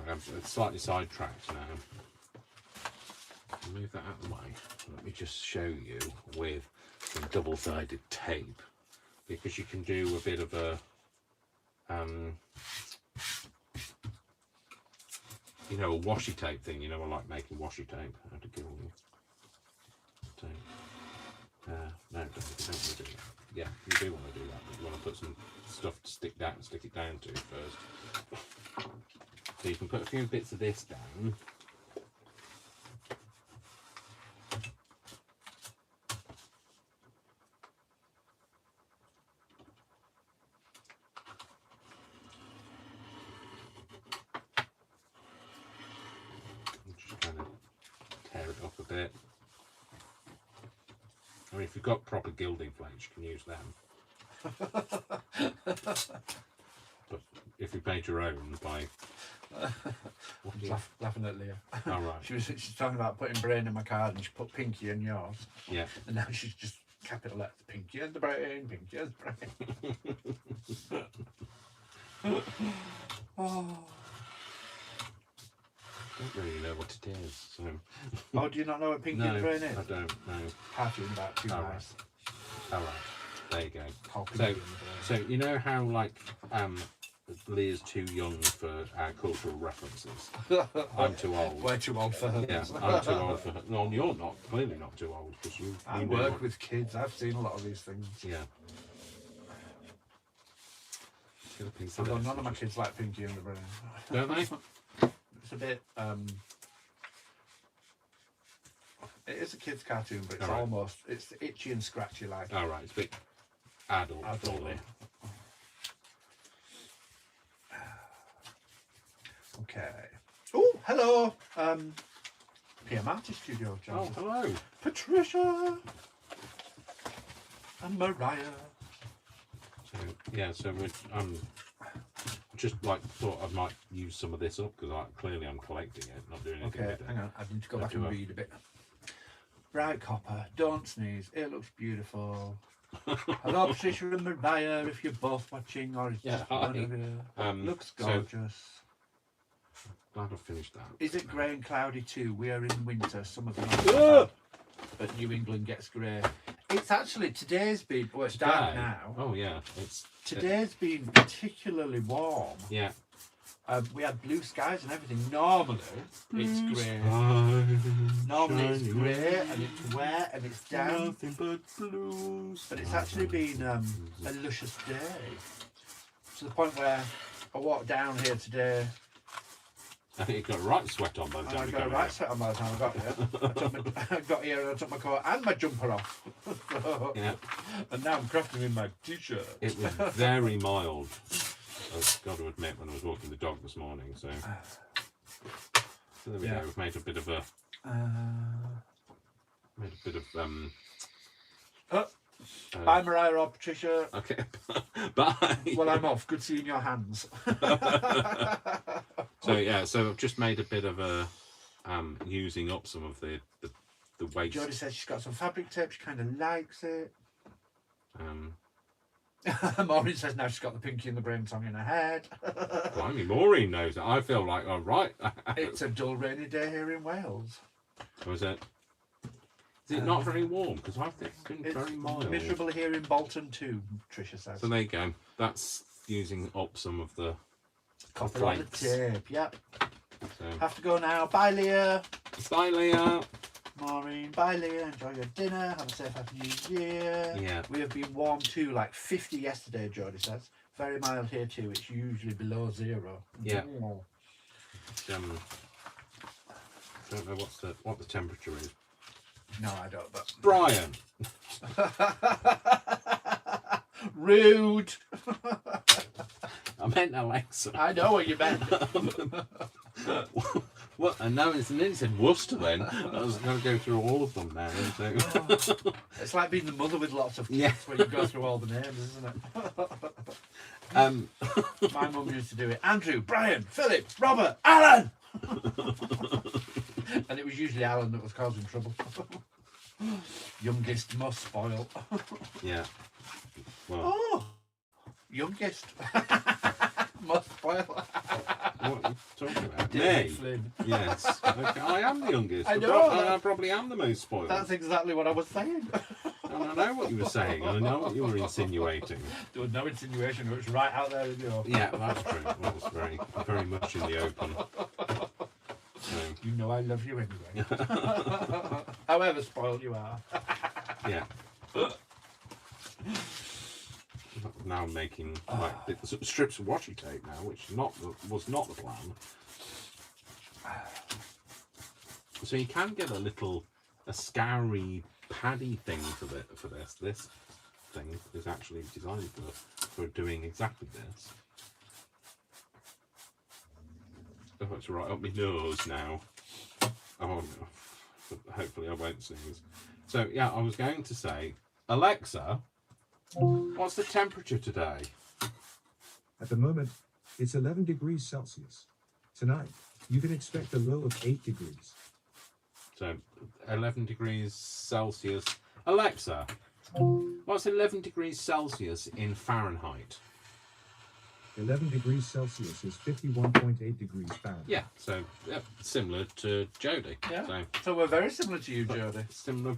I'm slightly sidetracked now. Move that out of the way. Let me just show you with some double-sided tape, because you can do a bit of a you know, a washi tape thing. You know, I like making washi tape out of gilding tape. No, you don't want to do that. Yeah, you do want to do that, but you want to put some stuff to stick it down to first. So you can put a few bits of this down. Just kind of tear it up a bit. I mean, if you've got proper gilding flakes, you can use them. But if you made your own by... Laughing at Leah. Oh, right. She's talking about putting brain in my card, and she put Pinky in yours. Yeah. And now she's just capital letters. Pinky and the brain, Pinky and the brain. Oh. I don't really know what it is. So. Oh, do you not know what Pinky No, and the brain is? I don't know. Cartoon about two All mice. All right. There you go. Called Pinky So, and the brain. so you know how like Leah's too young for our cultural references. I'm too old. We're too old for her. Yeah, I'm too old for her. No, you're not. Clearly not too old, because you. I know work what- with kids. I've seen a lot of these things. Yeah. Get a piece of Although this. none of my kids like Pinky and the brain. Don't they? It's a bit. It is a kids' cartoon, but it's All right. almost it's itchy and scratchy like. All right, it's a bit adult. Adult-y. Okay. Oh, hello. PM Artist Studio, John. Oh, hello. Patricia and Mariah. So yeah, so we're just like thought I might use some of this up, because clearly I'm collecting it, not doing anything Okay, with it. hang on. I need to go Let's back and do a- read a bit. Bright copper, don't sneeze. It looks beautiful. Hello, Patricia and Mariah, if you're both watching, or it's Yeah, just hi. one of you. Looks so- gorgeous. Glad I finished that. Is it grey and cloudy too? We are in winter. Some of them Ah! but New England gets grey. It's actually today's been. Well, it's dark Today? now. Oh yeah, it's Today's been particularly warm. yeah. We had blue skies and everything. Normally, it's grey. Normally, it's shining grey and it's wet and it's damp. Nothing but blue. But it's actually been a luscious day. To the point where I walked down here today. I think you got a right sweat on by the And time I you got a got right set on by the time I got here. I got here and I took my coat and my jumper off. So- Yeah, And now I'm crafting in my t-shirt. it was very mild. I've got to admit, when I was walking the dog this morning, so there we Yeah. go. We've made a bit of a Bye, Mariah or Patricia. okay. Bye. Well, I'm off. Good seeing your hands. So yeah, so I've just made a bit of a using up some of the waste. Jodie says she's got some fabric tape. She kind of likes it. Maureen says now she's got the Pinky and the Brain song in her head. Blimey, Maureen knows it. I feel like, all right. It's a dull, rainy day here in Wales. Was it? Is it not very warm? Because I think it's been It's very mild. miserable here in Bolton too, Tricia says. So there you go. That's using up some of the Copper on the flakes. tape, yep. So. Have to go now. Bye, Leah. Bye, Leah. Maureen, bye, Leah. Enjoy your dinner. Have a safe Happy New Year. Yeah. We have been warm too, like 50 yesterday, Jodie says. Very mild here too. It's usually below 0. Yeah. Oh. Don't know what the temperature is. No, I don't. But Brian. rude. I meant Alexa. I know what you meant. What? And now it's nearly said Worcester then. I was going to go through all of them now. So. It's like being the mother with lots of kids Yeah. when you go through all the names, isn't it? My mum used to do it. Andrew, Brian, Philip, Robert, Alan! And it was usually Alan that was causing trouble. Youngest must spoil. Yeah. Well, Oh! Youngest. Must spoil. what are you talking about? David Me? Flynn. Yes. Okay, I am the youngest. I know And that. I probably am the most spoiled. That's exactly what I was saying. And I know what you were saying. I know what you were insinuating. There was no insinuation. It was right out there in your... Yeah, that's true. That was very, very much in the open. So, You know I love you anyway. However spoiled you are. yeah. Now I'm making like strips of washi tape now, which was not the plan. So you can get a scoury paddy thing for this. This thing is actually designed for doing exactly this. Oh, it's right up my nose now. Oh no. Hopefully I won't sneeze. So yeah, I was going to say, Alexa, what's the temperature today? At the moment, it's 11 degrees Celsius. Tonight, you can expect a low of 8 degrees. So 11 degrees Celsius. Alexa, what's 11 degrees Celsius in Fahrenheit? 11 degrees Celsius is 51.8 degrees Fahrenheit. Yeah, so similar to Jodie. Yeah. So we're very similar to you, Jodie.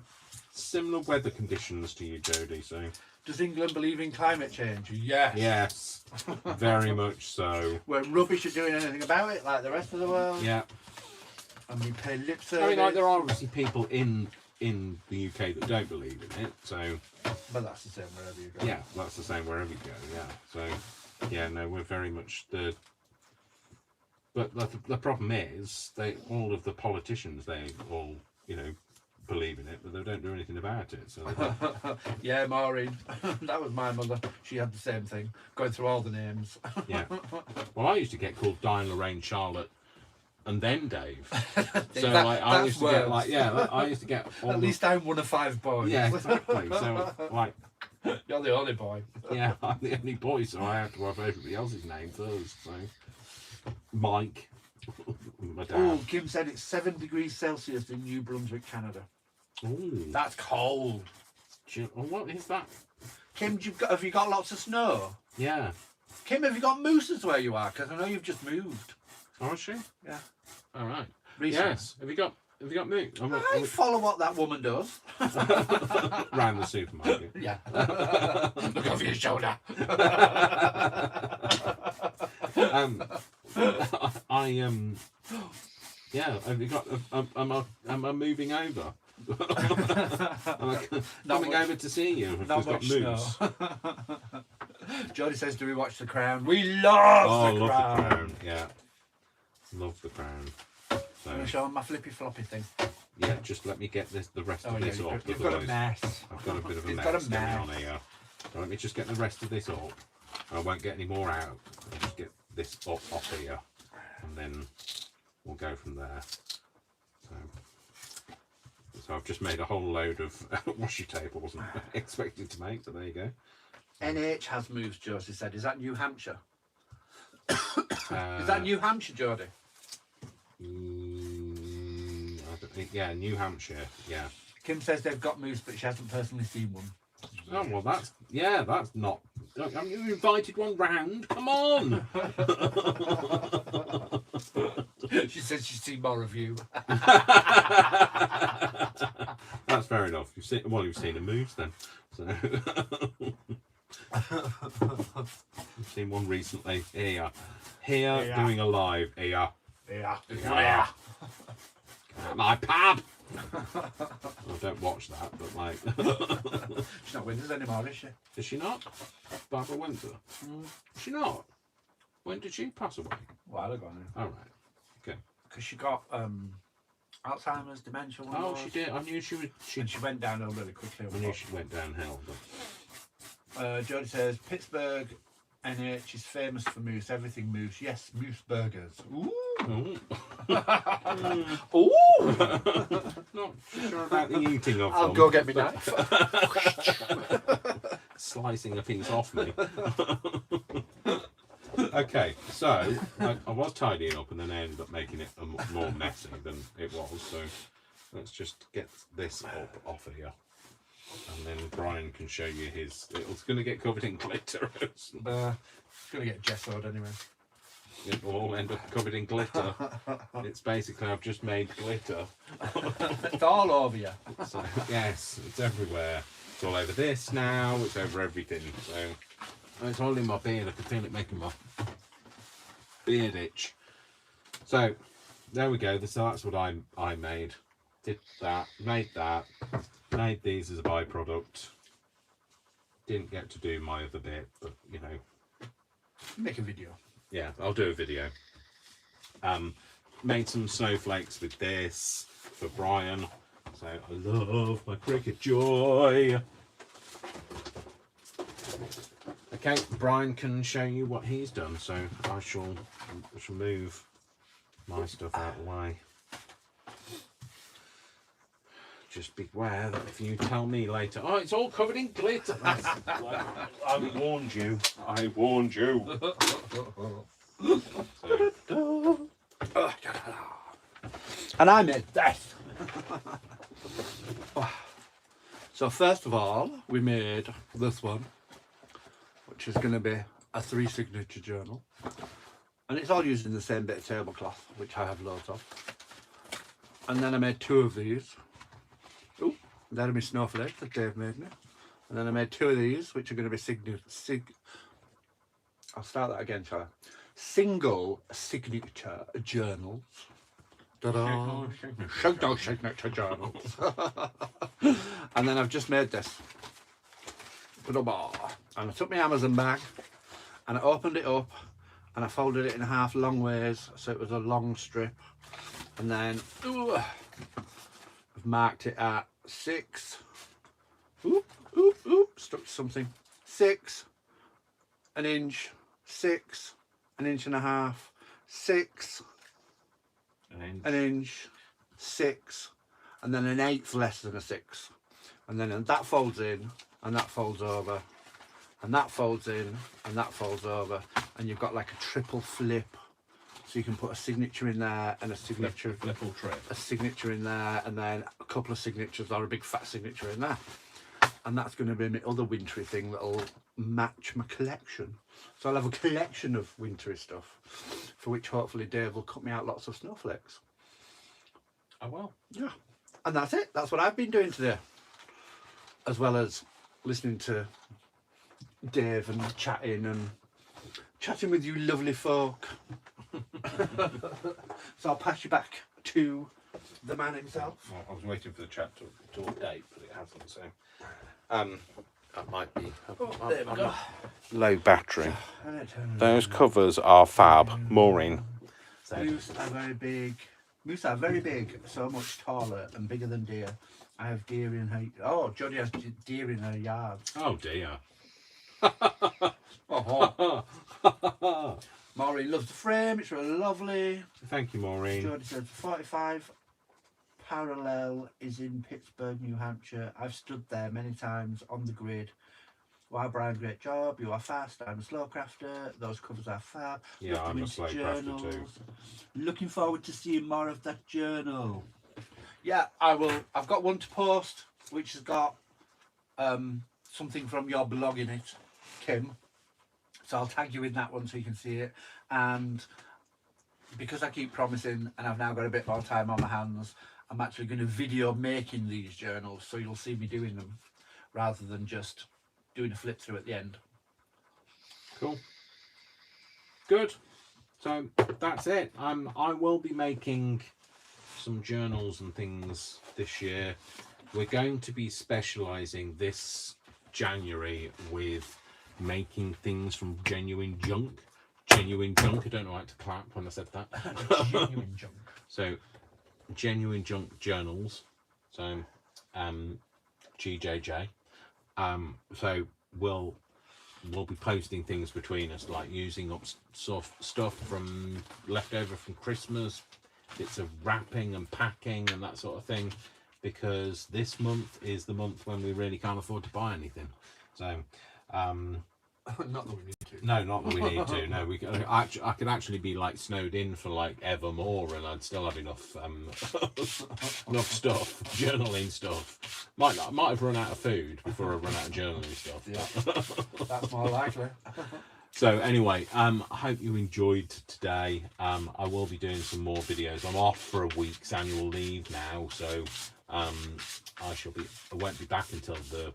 Similar weather conditions to you, Jodie. So Does England believe in climate change? Yes. yes, very much so. We're rubbish at doing anything about it, like the rest of the world. Yeah. And we pay lip service. I mean, like there are obviously people in the UK that don't believe in it. So But that's the same wherever you go. yeah, that's the same wherever you go. Yeah. So yeah, no, we're very much the. But the problem is, all of the politicians, they all believe in it, but they don't do anything about it. So Yeah, Maureen. That was my mother. She had the same thing, going through all the names. yeah. Well, I used to get called Diane, Lorraine, Charlotte, and then Dave. So I used to get I used to get all At least I'm one of 5 boys. yeah, exactly. So like You're the only boy. yeah, I'm the only boy, so I have to have everybody else's name first. So Mike, my dad. Oh, Kim said it's 7 degrees Celsius in New Brunswick, Canada. Ooh. That's cold. What is that? Kim, have you got lots of snow? Yeah. Kim, have you got mooses where you are? Because I know you've just moved. Oh, is she? Yeah. All right. Recently. Yes. Have you got me? I follow what that woman does. Round the supermarket. Yeah. Look over your shoulder. Yeah. Have you got? Am I moving over? Am I coming over to see you? If Not we've got much moose. snow. Jodie says, "Do we watch The Crown?" We love The Crown. The Crown. Yeah. Love The Crown. So, I'm going to show 'em my flippy floppy thing. yeah, just let me get the rest of this off. You've got a otherwise mess. I've got a bit of a You've mess got a going mess. on here. So let me just get the rest of this up. I won't get any more out. I'll just get this up off here, and then we'll go from there. So I've just made a whole load of washi tape I wasn't expecting to make, so there you go. NH has moves, Josie said. Is that New Hampshire? Is that New Hampshire, Jodie? I don't think, yeah, New Hampshire, yeah. Kim says they've got moose, but she hasn't personally seen one. Oh, well, that's not... Haven't you invited one round? Come on! She says she's seen more of you. That's fair enough. You've seen a moose then. So you've seen one recently. Here, doing a live. Here. Yeah. My pub. I don't watch that, but like, She's not with us anymore, is she? is she not? Barbara Windsor. Is she not? When did she pass away? A while ago now. All right. Okay. Because she got Alzheimer's, dementia. One Oh, of she those. did. I knew she was. And she went downhill really quickly. I knew she went downhill. But Jodie says Pittsburgh NH is famous for moose. Everything moose. Yes, moose burgers. Ooh. Ooh. Ooh. Not sure about the eating of I'll them. go get my knife. Slicing a piece off me. Okay, so I was tidying up and then I ended up making it more messy than it was. So let's just get this up off here, and then Brian can show you his. It's going to get covered in glitter. It's going to get gessoed anyway. It will all end up covered in glitter. It's basically I've just made glitter. It's all over you. So, yes, it's everywhere. It's all over this now. It's over everything. So it's all in my beard. I can feel it making my beard itch. So there we go. So that's what I made. Did that. Made that. Made these as a byproduct. Didn't get to do my other bit, but you know. Make a video. Yeah, I'll do a video. Made some snowflakes with this for Brian. So I love my cricket joy. Okay, Brian can show you what he's done. So I shall move my stuff out of the way. Just beware that if you tell me later, oh, it's all covered in glitter. I warned you. I warned you. And I made this. So first of all, we made this one, which is going to be a 3 signature journal. And it's all using the same bit of tablecloth, which I have loads of. And then I made 2 of these. Oh, that'll be snowflakes that Dave made me. And then I made 2 of these, which are going to be I'll start that again, shall I? Single signature journals. Ta-da! Single signature journals. And then I've just made this. And I took my Amazon bag and I opened it up and I folded it in half long ways so it was a long strip. And then I've marked it at 6. Oop, oop, oop, stuck to something. 6, an inch, 6, an inch and a half, 6, an inch, 6, and then an 1/8 less than a 6. And then that folds in, and that folds over, and that folds in, and that folds over, and you've got like a triple flip. So you can put a signature in there and a signature, a signature in there, and then a couple of signatures or a big fat signature in there. And that's going to be my other wintry thing that'll match my collection. So I'll have a collection of wintry stuff, for which hopefully Dave will cut me out lots of snowflakes. Oh well. Yeah. And that's it. That's what I've been doing today. As well as listening to Dave and chatting with you lovely folk. So I'll pass you back to the man himself. Well, I was waiting for the chat to update, but it hasn't. So that might be There we go. low battery. Those covers are fab. Maureen. Moose are very big. Moose are very big, so much taller and bigger than deer. I have deer in her. Oh, Jodie has deer in her yard. Oh dear. Maureen loves the frame. It's really lovely. Thank you, Maureen. Jodie says 45 parallel is in Pittsburgh, New Hampshire. I've stood there many times on the grid. Wow, Brian, great job. You are fast. I'm a slow crafter. Those covers are fab. Yeah, I'm a slow crafter too. Looking forward to seeing more of that journal. Yeah, I will. I've got one to post, which has got something from your blog in it, Kim. So I'll tag you in that one so you can see it. And because I keep promising, and I've now got a bit more time on my hands, I'm actually going to video making these journals, so you'll see me doing them rather than just doing a flip through at the end. Cool. Good. So that's it. I will be making some journals and things this year. We're going to be specialising this January with making things from genuine junk. Genuine junk. I don't know how to clap when I said that. Genuine junk. So genuine junk journals. So GJJ. So we'll be posting things between us, like using up stuff from leftover from Christmas, bits of wrapping and packing and that sort of thing, because this month is the month when we really can't afford to buy anything. So Not that we need to. No, not that we need to. No, we could, I could actually be like snowed in for like evermore, and I'd still have enough enough stuff, journaling stuff. Might have run out of food before I run out of journaling stuff. Yeah, that's more likely. So anyway, I hope you enjoyed today. I will be doing some more videos. I'm off for a week's annual leave now, so I won't be back until the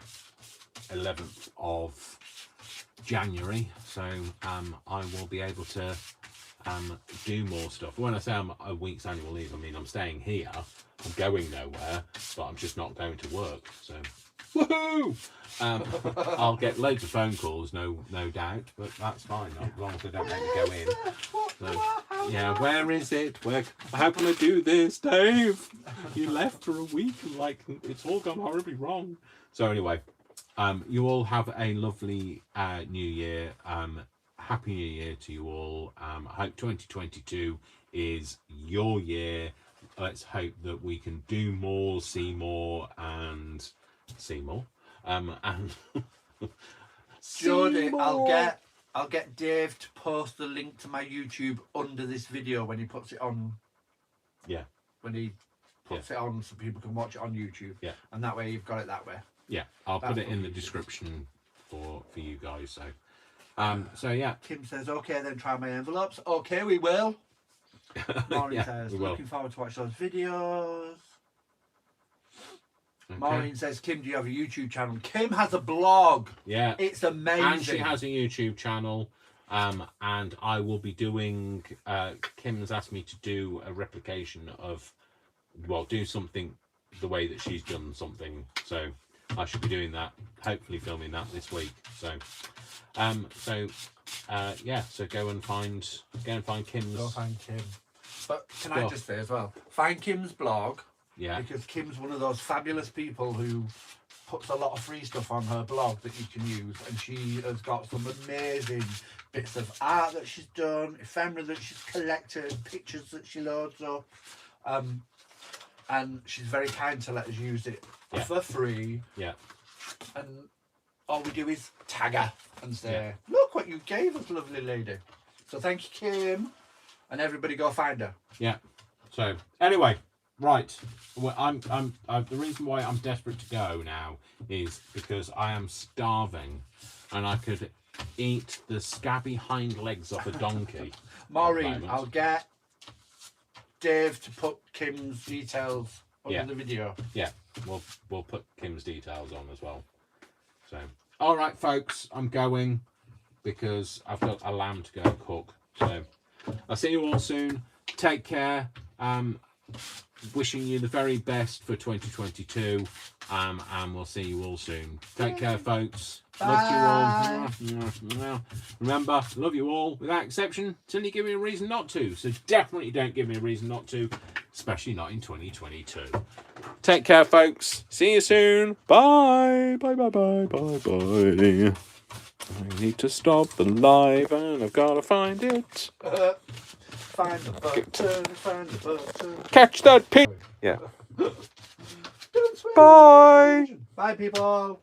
11th of January. So I will be able to do more stuff. When I say I'm a week's annual leave, I mean I'm staying here. I'm going nowhere, but I'm just not going to work. So woohoo! I'll get loads of phone calls, no doubt, but that's fine, as long as they don't make me go in. So, yeah, where is it? How can I do this, Dave? You left for a week and like it's all gone horribly wrong. So anyway, you all have a lovely new year. Happy New Year to you all. I hope 2022 is your year. Let's hope that we can do more, see more, and see more. And Jody, I'll get Dave to post the link to my YouTube under this video when he puts it on. Yeah. When he puts it on so people can watch it on YouTube. Yeah. And that way you've got it that way. Yeah, I'll put it in the description for you guys. So yeah. Kim says, okay, then try my envelopes. Okay, we will. Maureen Yeah, says, we will. looking forward to watch those videos. Okay. Maureen says, Kim, do you have a YouTube channel? Kim has a blog. Yeah. It's amazing. And she has a YouTube channel. And I will be doing, Kim's asked me to do a replication of, well, do something the way that she's done something. So I should be doing that, hopefully filming that this week. So, yeah, so go and find Kim's. Go find Kim. But can I stuff. just say as well, find Kim's blog. Yeah. Because Kim's one of those fabulous people who puts a lot of free stuff on her blog that you can use, and she has got some amazing bits of art that she's done, ephemera that she's collected, pictures that she loads up, and she's very kind to let us use it for free. Yeah. And all we do is tag her and say, look what you gave us, lovely lady. So thank you, Kim, and everybody go find her. Yeah. So anyway, right. Well, the reason why I'm desperate to go now is because I am starving, and I could eat the scabby hind legs off a donkey. Maureen, I'll get Dave to put Kim's details under the video. Yeah, we'll put Kim's details on as well. So, all right, folks, I'm going because I've got a lamb to go cook. So, I'll see you all soon. Take care. Wishing you the very best for 2022, and we'll see you all soon. Take care, folks. Bye. Love you all. Remember, love you all without exception till you give me a reason not to. So definitely don't give me a reason not to, especially not in 2022. Take care, folks. See you soon. Bye. Bye. I need to stop the live, and I've got to find it. Find the button, find the button. Catch that pig. Yeah. Bye. Bye, people.